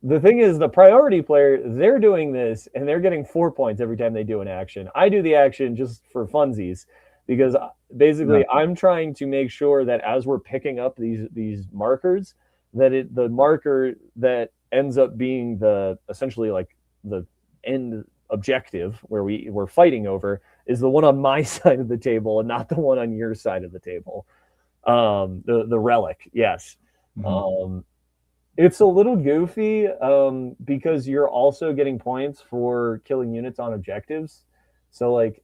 the thing is, the priority player, they're doing this and they're getting 4 points every time they do an action. I do the action just for funsies because basically I'm trying to make sure that as we're picking up these markers, that the marker that ends up being the essentially like the end objective where we're fighting over is the one on my side of the table and not the one on your side of the table. The relic, yes. It's a little goofy because you're also getting points for killing units on objectives. So like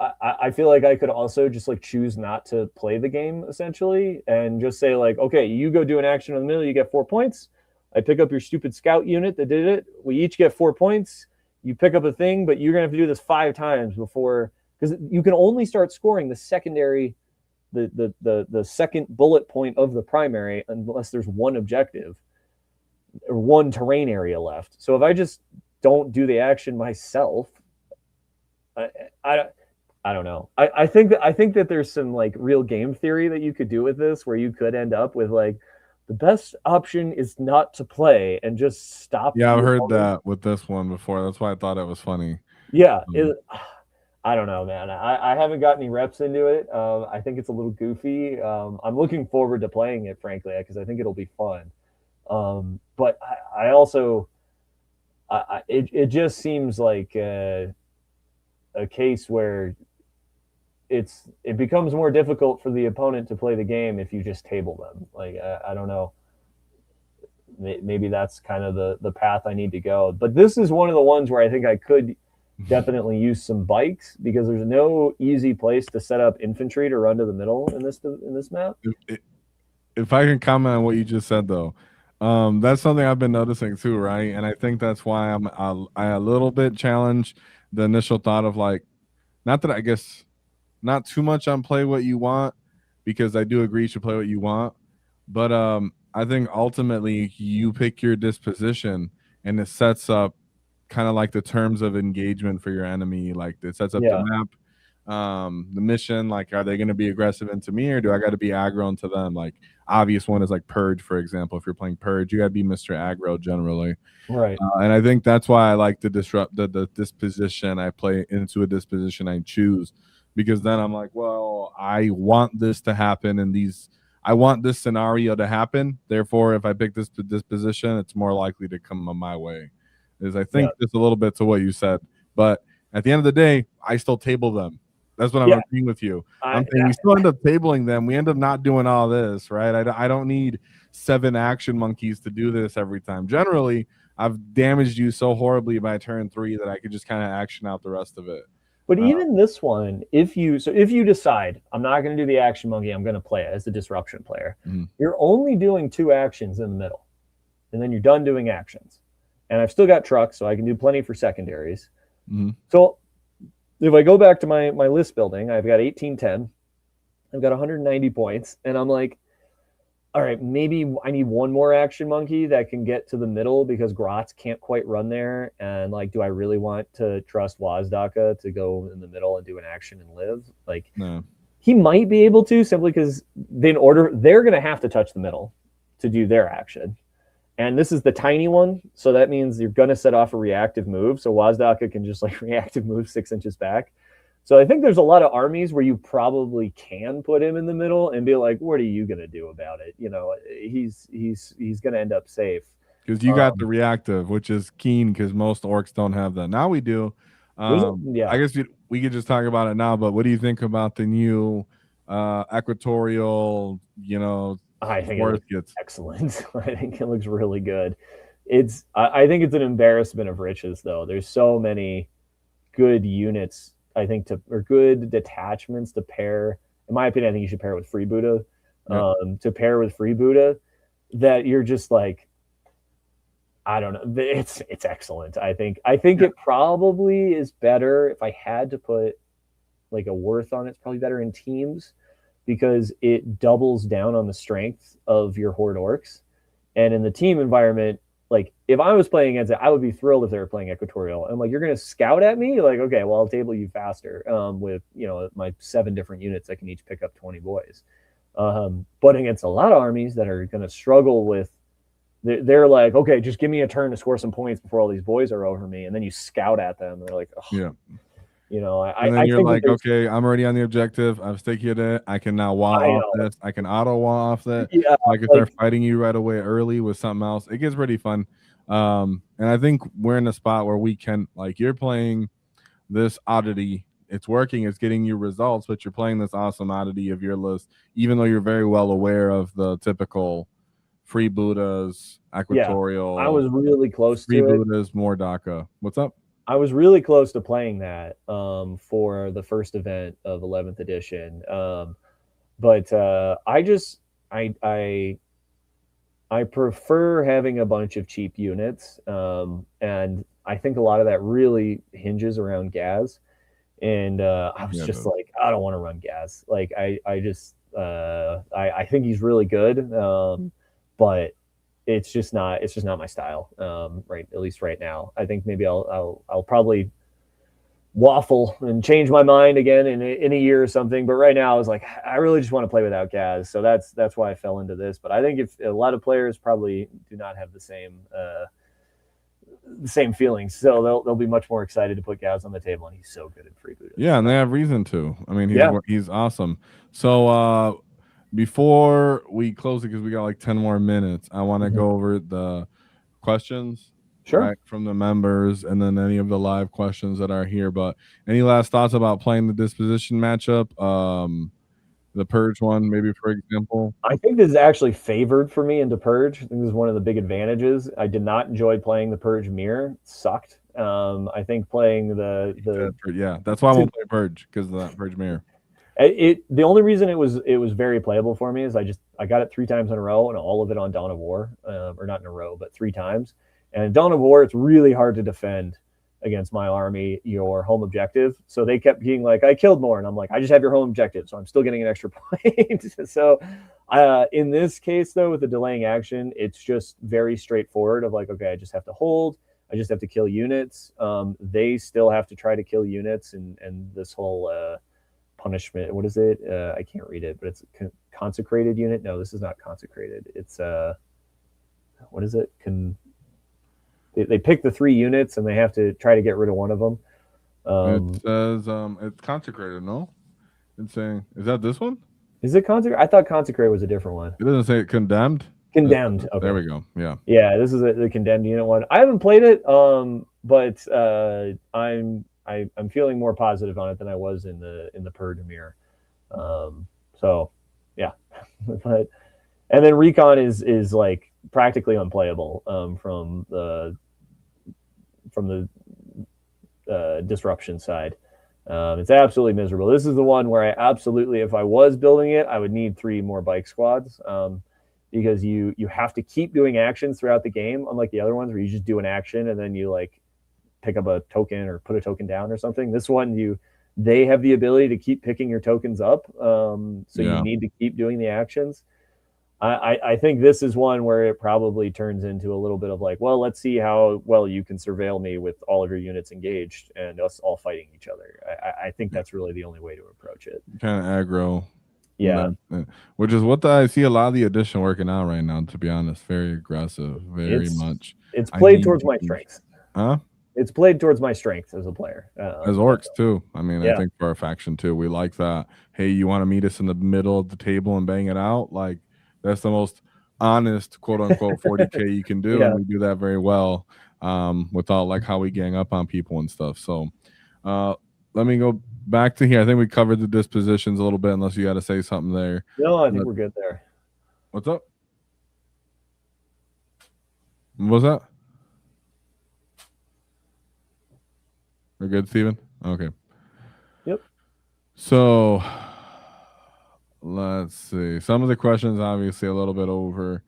I feel like I could also just like choose not to play the game essentially and just say like, okay, you go do an action in the middle, you get 4 points. I pick up your stupid scout unit that did it. We each get 4 points. You pick up a thing, but you're gonna have to do this 5 times before, because you can only start scoring the secondary, the second bullet point of the primary unless there's one objective or one terrain area left. So if I just don't do the action myself, I don't know. I think that there's some like real game theory that you could do with this, where you could end up with like the best option is not to play and just stop. Yeah, I've heard that with this one before. That's why I thought it was funny. Yeah, I don't know, man. I haven't got any reps into it. I think it's a little goofy. I'm looking forward to playing it, frankly, because I think it'll be fun. But I also, it just seems like a case where it becomes more difficult for the opponent to play the game if you just table them. Like I don't know, maybe that's kind of the path I need to go. But this is one of the ones where I think I could definitely use some bikes, because there's no easy place to set up infantry to run to the middle in this map. If I can comment on what you just said, though, that's something I've been noticing too, right? And I think that's why I a little bit challenge the initial thought of like, not that I guess not too much on play what you want, because I do agree you should play what you want, but I think ultimately you pick your disposition and it sets up kind of like the terms of engagement for your enemy. Like it sets up the map, the mission. Like, are they going to be aggressive into me, or do I got to be aggro into them? Like, obvious one is like Purge, for example. If you're playing Purge, you got to be Mr. Aggro generally. Right. And I think that's why I like to disrupt the disposition I play into, a disposition I choose, because then I'm like, well, I want this to happen, and I want this scenario to happen. Therefore, if I pick this disposition, it's more likely to come my way. Is I think just a little bit to what you said, but at the end of the day, I still table them. That's what I'm agreeing with you. I'm saying we still end up tabling them. We end up not doing all this, right? I don't need 7 action monkeys to do this every time. Generally, I've damaged you so horribly by turn 3 that I could just kind of action out the rest of it. But even this one, if you decide I'm not going to do the action monkey, I'm going to play it as a disruption player, you're only doing 2 actions in the middle, and then you're done doing actions. And I've still got trucks, so I can do plenty for secondaries. So if I go back to my list building, I've got 1810, I've got 190 points, and I'm like, all right, maybe I need 1 more action monkey that can get to the middle, because Grotz can't quite run there. And like, do I really want to trust WAAAGH to go in the middle and do an action and live? Like, no. He might be able to, simply because they're going to have to touch the middle to do their action. And this is the tiny one, so that means you're going to set off a reactive move. So WAAAGH can just like reactive move 6 inches back. So I think there's a lot of armies where you probably can put him in the middle and be like, what are you going to do about it? You know, he's going to end up safe. Because you got the reactive, which is keen, because most orcs don't have that. Now we do. I guess we could just talk about it now, but what do you think about the new equatorial, I think it looks excellent. I think it looks really good. I think it's an embarrassment of riches, though. There's so many good units, I think, or good detachments to pair. In my opinion, I think you should pair with Freebooter. To pair with Freebooter, that you're just like, I don't know. It's excellent. I think it probably is better, if I had to put like a worth on it, it's probably better in teams, because it doubles down on the strength of your horde orcs. And in the team environment, like if I was playing against it, I would be thrilled if they were playing equatorial. I'm like, you're going to scout at me? Like, okay, well, I'll table you faster with, my 7 different units that can each pick up 20 boys. But against a lot of armies that are going to struggle with, they're like, okay, just give me a turn to score some points before all these boys are over me. And then you scout at them. And they're like, oh. Yeah. And then you're like, okay, I'm already on the objective. I've sticking it. I can now wall off this. I can auto wall off that. Yeah, I can start fighting you right away early with something else. It gets pretty fun. And I think we're in a spot where we can, like, you're playing this oddity. It's working. It's getting you results, but you're playing this awesome oddity of your list, even though you're very well aware of the typical Freebooters, equatorial. Yeah, I was really close to it. Freebooters, more DACA. What's up? I was really close to playing that for the first event of 11th edition. But I prefer having a bunch of cheap units. And I think a lot of that really hinges around Gaz. And I was just like, I don't want to run Gaz. Like I think he's really good. But it's just not my style, right? At least right now. I think maybe I'll probably waffle and change my mind again in a year or something. But right now, I was like, I really just want to play without Gaz. So that's why I fell into this. But I think if a lot of players probably do not have the same feelings, so they'll be much more excited to put Gaz on the table, and he's so good at Freebooters. Yeah, and they have reason to. I mean, he's awesome. So before we close it, because we got like 10 more minutes, I want to go over the questions. Sure. right, from the members, and then any of the live questions that are here. But any last thoughts about playing the disposition matchup? The Purge one, maybe, for example. I think this is actually favored for me into Purge. I think this is one of the big advantages. I did not enjoy playing the Purge mirror. It sucked. I think playing the yeah, that's why I won't play Purge, because of that Purge mirror. The only reason it was very playable for me is I got it 3 times in a row, and all of it on Dawn of War, or not in a row, but 3 times. And in Dawn of War, it's really hard to defend against my army your home objective. So they kept being like, I killed more, and I'm like, I just have your home objective, so I'm still getting an extra point. So in this case, though, with the delaying action, it's just very straightforward of like, okay, I just have to hold, I just have to kill units. They still have to try to kill units, and this whole punishment, what is it? I can't read it, but it's consecrated unit. No, this is not consecrated. It's what is it? They pick the 3 units and they have to try to get rid of one of them. It says it's consecrated. No, it's saying, is that this one? Is it consecrated? I thought consecrated was a different one. It doesn't say it condemned. Condemned. Okay. There we go. Yeah. Yeah, this is the condemned unit one. I haven't played it, but I'm feeling more positive on it than I was in the Purge mirror. So yeah, but and then Recon is like practically unplayable from the disruption side. It's absolutely miserable. This is the one where I absolutely, if I was building it, I would need 3 more bike squads, because you have to keep doing actions throughout the game, unlike the other ones where you just do an action and then you like pick up a token or put a token down or something. This one, they have the ability to keep picking your tokens up, so you need to keep doing the actions. I think this is one where it probably turns into a little bit of like, well, let's see how well you can surveil me with all of your units engaged and us all fighting each other. I think that's really the only way to approach it. Kind of aggro. Yeah. Which is what I see a lot of the edition working out right now, to be honest. Very aggressive, very much. It's played towards my strengths. Huh? It's played towards my strength as a player. As orcs, too. I mean, I think for our faction, too, we like that. Hey, you want to meet us in the middle of the table and bang it out? Like, that's the most honest, quote-unquote, 40K you can do, and we do that very well without, like, how we gang up on people and stuff. So let me go back to here. I think we covered the dispositions a little bit, unless you got to say something there. No, I think we're good there. What's up? What was that? We're good, Steven? Okay. Yep. So let's see. Some of the questions, obviously, a little bit over.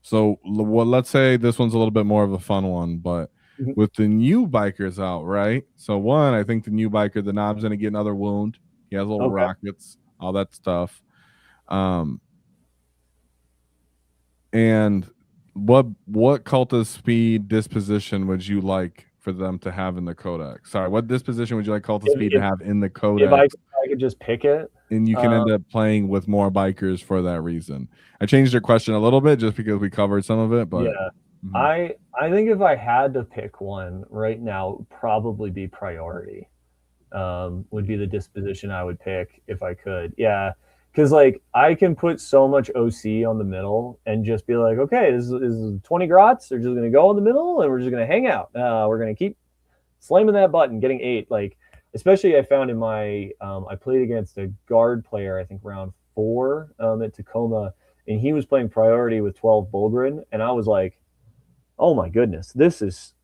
So let's say this one's a little bit more of a fun one, but with the new bikers out, right? So one, I think the new biker, the knob's going to get another wound. He has little rockets, all that stuff. And what cultist speed disposition would you like for them to have in the codex? Sorry, what disposition would you like cultist speed to have in the codex? If I could just pick it, and you can end up playing with more bikers for that reason. I changed your question a little bit just because we covered some of it, but yeah. I think if I had to pick one right now, it would probably be priority. Would be the disposition I would pick if I could. Yeah. Because like I can put so much OC on the middle and just be like, okay, this is 20 grots. They're just going to go in the middle and we're just going to hang out. We're going to keep slamming that button, getting 8. Like, especially I found in my, I played against a guard player, I think round 4 at Tacoma, and he was playing priority with 12 Bulgrin. And I was like, oh my goodness, this is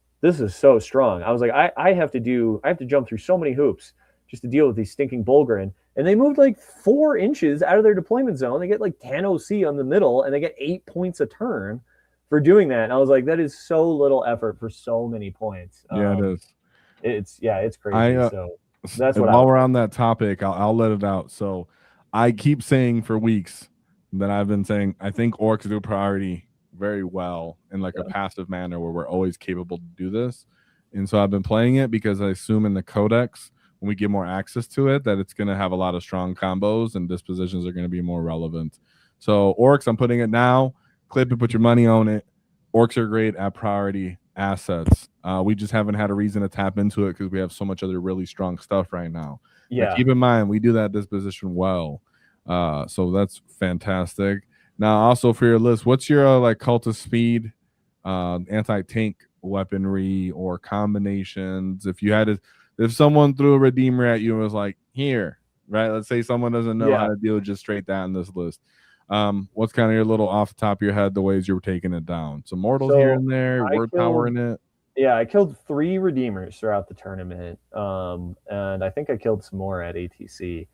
so strong. I was like, I have to jump through so many hoops just to deal with these stinking Bulgrin. And they moved like 4 inches out of their deployment zone. They get like 10 OC on the middle, and they get 8 points a turn for doing that. And I was like, that is so little effort for so many points. Yeah, it is. It's crazy. So that's what. While we're on that topic, I'll let it out. So I keep saying for weeks that I've been saying I think orcs do priority very well in like a passive manner where we're always capable to do this. And so I've been playing it because I assume in the codex, when we get more access to it, that it's going to have a lot of strong combos and dispositions are going to be more relevant. So orcs, I'm putting it now. Clip it, put your money on it. Orcs are great at priority assets. We just haven't had a reason to tap into it because we have so much other really strong stuff right now. Yeah. But keep in mind, we do that disposition well. So that's fantastic. Now, also for your list, what's your like cultist speed anti-tank weaponry or combinations. If someone threw a redeemer at you and was like, here, right? Let's say someone doesn't know how to deal with just straight that in this list. What's kind of your little off the top of your head, the ways you were taking it down? Some mortals here and there, word power in it. Yeah, I killed 3 redeemers throughout the tournament, and I think I killed some more at ATC.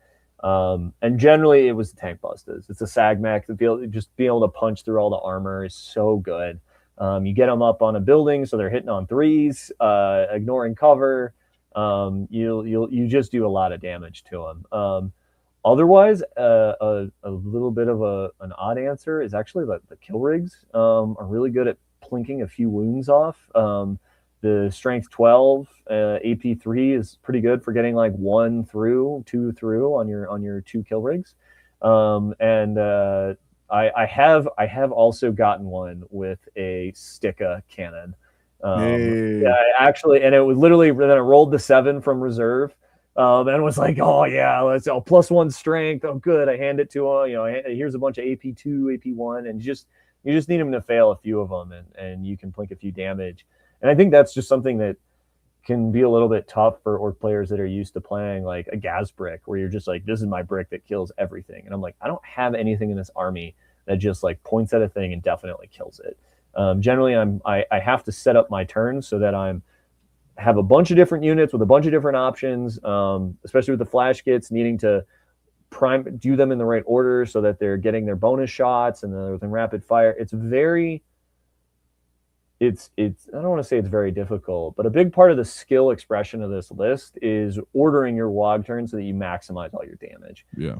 And generally, it was the tank busters. It's a SAG mech. Just being able to punch through all the armor is so good. You get them up on a building, so they're hitting on 3s, ignoring cover. You just do a lot of damage to them. Otherwise, a little bit of an odd answer is actually the kill rigs are really good at plinking a few wounds off. The strength 12 AP 3 is pretty good for getting like 1 through, 2 through on your 2 kill rigs. I have also gotten one with a Sticka cannon. Yeah, actually, and it was literally, then it rolled the 7 from reserve. And was like, oh yeah, let's +1 strength. Oh good, I hand it to him. Here's a bunch of AP2, AP1, and you just need him to fail a few of them, and you can plink a few damage. And I think that's just something that can be a little bit tough for orc players that are used to playing like a gas brick, where you're just like, this is my brick that kills everything, and I'm like, I don't have anything in this army that just like points at a thing and definitely kills it. Generally, I have to set up my turns so that have a bunch of different units with a bunch of different options, especially with the flash kits, needing to do them in the right order so that they're getting their bonus shots and then within rapid fire. It's I don't want to say it's very difficult, but a big part of the skill expression of this list is ordering your WAAAGH turn so that you maximize all your damage. Yeah.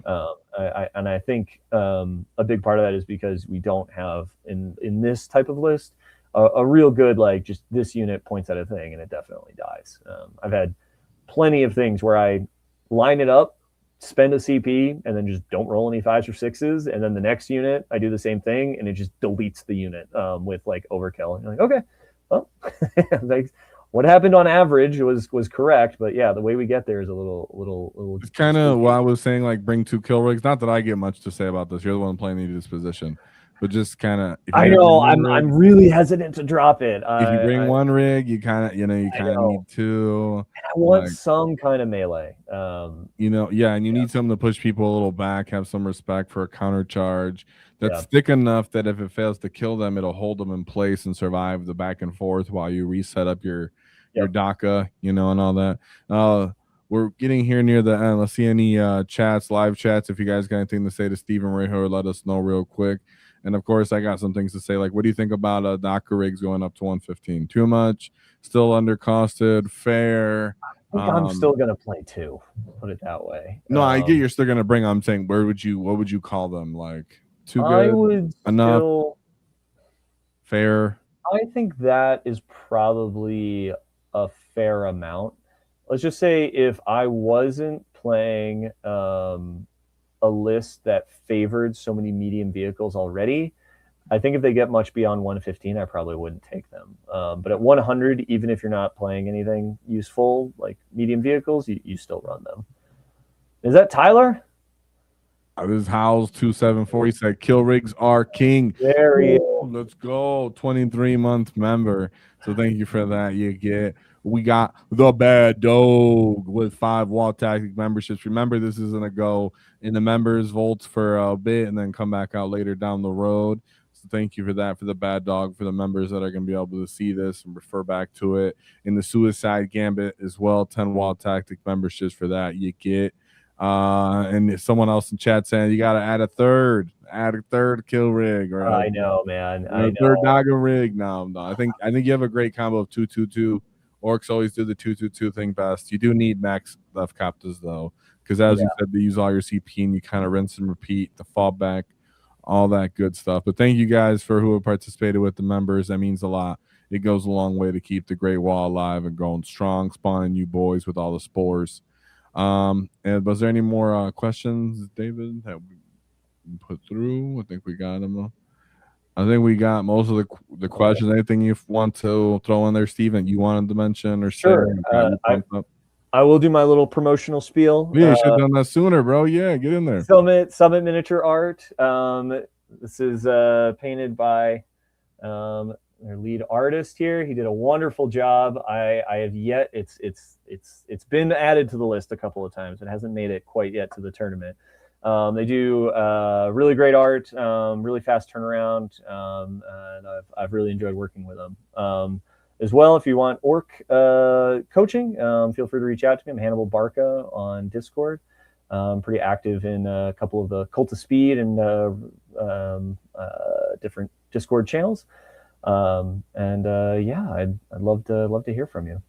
I think a big part of that is because we don't have in this type of list a real good, like, just this unit points at a thing and it definitely dies. I've had plenty of things where I line it up, spend a CP, and then just don't roll any 5s or 6s, and then the next unit I do the same thing and it just deletes the unit with like overkill. And you're like, okay, well, like, what happened on average was correct, but yeah, the way we get there is a little. It's kind of what I was saying, like bring 2 kill rigs. Not that I get much to say about this. You're the one playing the disposition. But just kind of, I know I'm really hesitant to drop it. If you bring 1 rig, you kind of need 2. I want some kind of melee. And you need something to push people a little back, have some respect for a counter charge that's thick enough that if it fails to kill them, it'll hold them in place and survive the back and forth while you reset up your DACA, and all that. We're getting here near the end. Let's see any live chats. If you guys got anything to say to Stephen Reho, let us know real quick. And of course, I got some things to say. Like, what do you think about DACA rigs going up to 115? Too much? Still undercosted? Fair? I think I'm still gonna play 2. Put it that way. No, I get you're still gonna bring. I'm saying, what would you call them? Like, too good? I would enough? Fair? I think that is probably a fair amount. Let's just say if I wasn't playing a list that favored so many medium vehicles already, I think if they get much beyond 115, I probably wouldn't take them. But at 100, even if you're not playing anything useful like medium vehicles, you still run them. Is that Tyler? This is Howls 274. He said, "Kill rigs are king." There he is. Let's go, 23-month member. So thank you for that. We got the bad dog with 5 Wall Tactic memberships. Remember, this is gonna go in the members vaults for a bit and then come back out later down the road. So thank you for that, for the bad dog, for the members that are gonna be able to see this and refer back to it. In the Suicide Gambit as well, 10 Wall Tactic memberships for that you get. And if someone else in chat saying you gotta add a third kill rig, or I know, man. I know. Third DACA rig. No. I think you have a great combo of 2-2-2. Orcs always do the 2-2-2 thing best. You do need max left captas though, because as you said, they use all your CP and you kind of rinse and repeat the fallback, all that good stuff. But thank you guys for who have participated with the members. That means a lot. It goes a long way to keep the Great Wall alive and growing strong, spawning new boys with all the spores. And was there any more questions, David, that we put through? I think we got them. I think we got most of the questions. Anything you want to throw in there, Steven, you wanted to mention or sure. I will do my little promotional spiel. Yeah, you should have done that sooner, bro. Yeah, get in there. Summit Miniature Art. This is painted by their lead artist here. He did a wonderful job. I have yet it's been added to the list a couple of times. It hasn't made it quite yet to the tournament. They do really great art, really fast turnaround, and I've really enjoyed working with them. As well, if you want orc coaching, feel free to reach out to me. I'm Hannibal Barca on Discord. Pretty active in a couple of the Cult of Speed and different Discord channels. Yeah, I'd love to hear from you.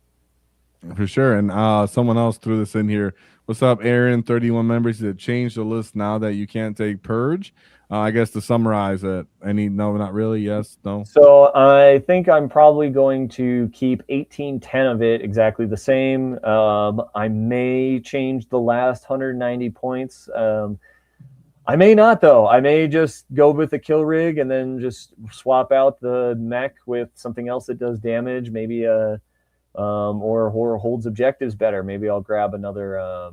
For sure. And someone else threw this in here. What's up, Aaron? 31 members. Did it change the list now that you can't take purge? I guess to summarize it, no, not really. Yes, no. So I think I'm probably going to keep 1810 of it exactly the same. I may change the last 190 points. I may not, though. I may just go with the kill rig and then just swap out the mech with something else that does damage. Maybe or holds objectives better. Maybe I'll grab another.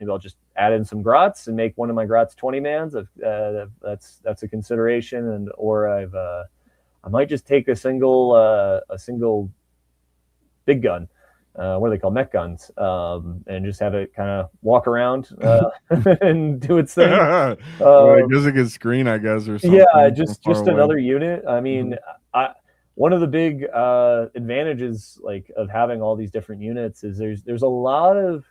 Maybe I'll just add in some grots and make one of my grots 20 mans. That's a consideration. And or I might just take a single big gun. What are they called? Mech guns, and just have it kind of walk around and do its thing. Gives a good screen, I guess, or something. Yeah, just another unit. I mean, one of the big advantages of having all these different units is there's a lot of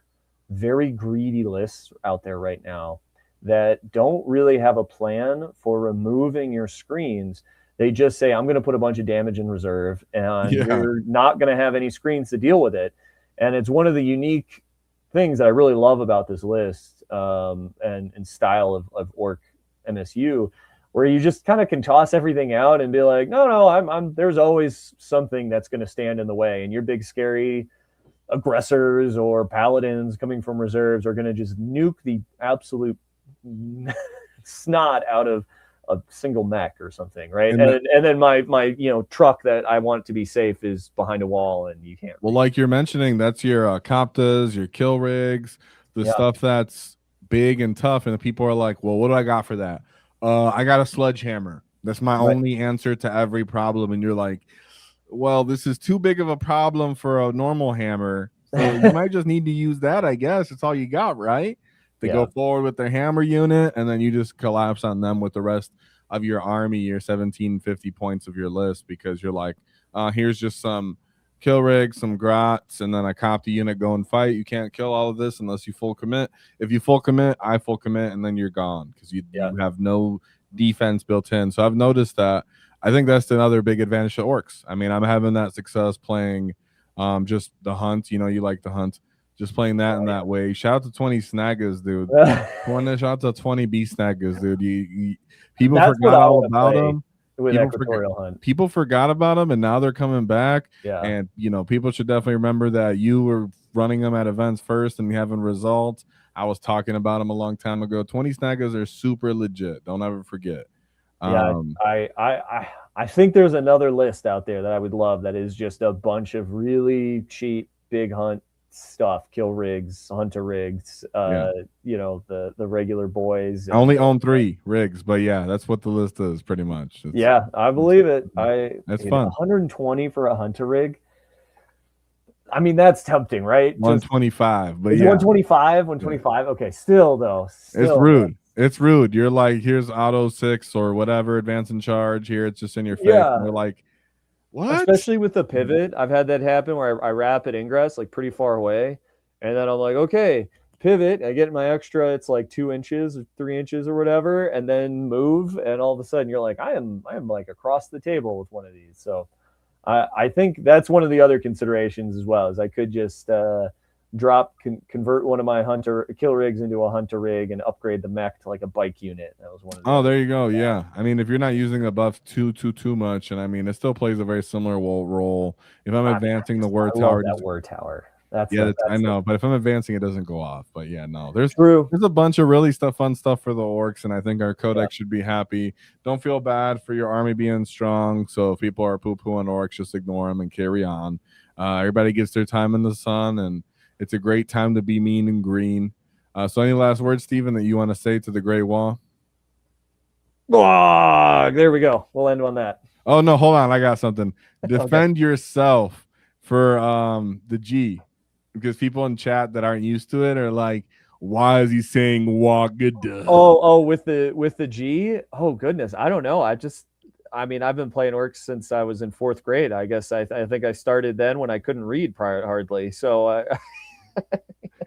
very greedy lists out there right now that don't really have a plan for removing your screens. They just say, I'm going to put a bunch of damage in reserve, and you're not going to have any screens to deal with it. And it's one of the unique things that I really love about this list and style of Orc MSU, where you just kind of can toss everything out and be like, no, there's always something that's going to stand in the way. And your big, scary aggressors or paladins coming from reserves are going to just nuke the absolute snot out of a single mech or something, right? And then my truck that I want to be safe is behind a wall, and you can't. Well, like you're mentioning, that's your Coptas, your kill rigs, the stuff that's big and tough, and the people are like, well, what do I got for that? I got a sledgehammer. That's my only answer to every problem. And you're like, well, this is too big of a problem for a normal hammer, so you might just need to use that. I guess it's all you got, right? They go forward with their hammer unit, and then you just collapse on them with the rest of your army, your 1750 points of your list, because you're like, here's just some kill rigs, some grots, and then I cop the unit, go and fight. You can't kill all of this unless you full commit. If you full commit, I full commit, and then you're gone because you have no defense built in. So I've noticed that. I think that's another big advantage to orcs. I mean, I'm having that success playing just the hunt. You like the hunt. Just playing that in that way. Shout out to 20 Snaggas, dude. Shout out to 20 B Snaggas, dude. People forgot all about them. People forgot about them, and now they're coming back. Yeah. And people should definitely remember that you were running them at events first and having results. I was talking about them a long time ago. 20 Snaggas are super legit. Don't ever forget. Yeah, I think there's another list out there that I would love that is just a bunch of really cheap big hunt stuff, kill rigs, hunter rigs, the regular boys. I only own 3 rigs, but that's what the list is pretty much. I believe it. That's fun. 120 for a hunter rig. I mean, that's tempting, right? 125, but 125, 125. Okay, still though. It's rude. It's rude. You're like, here's auto 6 or whatever, advance and charge. Here, it's just in your face. And you're like, what? Especially with the pivot, I've had that happen where I wrap at ingress like pretty far away, and then I'm like, okay, pivot. I get my extra. It's like 2 inches or 3 inches or whatever, and then move, and all of a sudden you're like, I am like across the table with one of these. So I think that's one of the other considerations as well. Is I could just convert one of my hunter kill rigs into a hunter rig and upgrade the mech to like a bike unit. That was one of the there you go. Yeah. I mean, if you're not using the buff too much, and I mean, it still plays a very similar role. If I'm advancing the word tower, that word tower. I know, but if I'm advancing, it doesn't go off. But there's there's a bunch of really fun stuff for the orcs, and I think our codex should be happy. Don't feel bad for your army being strong. So if people are poo-pooing orcs, just ignore them and carry on. Everybody gets their time in the sun, and it's a great time to be mean and green. So any last words, Steven, that you want to say to the Great Wall? There we go. We'll end on that. Oh no, hold on. I got something. Defend yourself for the G, because people in chat that aren't used to it are like, why is he saying WAAAGH? Oh, with the G. Oh goodness, I don't know. I mean, I've been playing orcs since I was in 4th grade. I guess I think I started then when I couldn't read hardly. So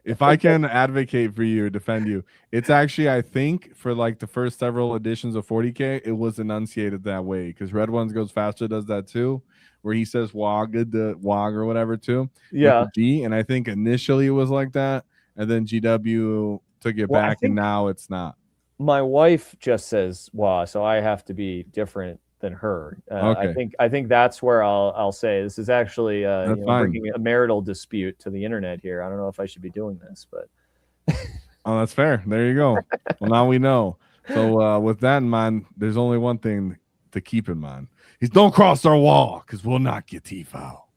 If I can advocate for you, defend you, it's actually, I think, for like the first several editions of 40K, it was enunciated that way, because Red Ones Goes Faster does that too, where he says WAAAGH, the WAAAGH or whatever too, with yeah. the G. And I think initially it was like that, and then GW took it Well, I back, and think now it's not. my wife just says "wah," so I have to be different than her. Okay, I think that's where I'll say this is actually that's fine. bringing a marital dispute to the internet here. I don't know if I should be doing this, but Oh, that's fair. There you go. Well, now we know. So with that in mind, there's only one thing to keep in mind: is don't cross our wall, because we'll not get T-foul.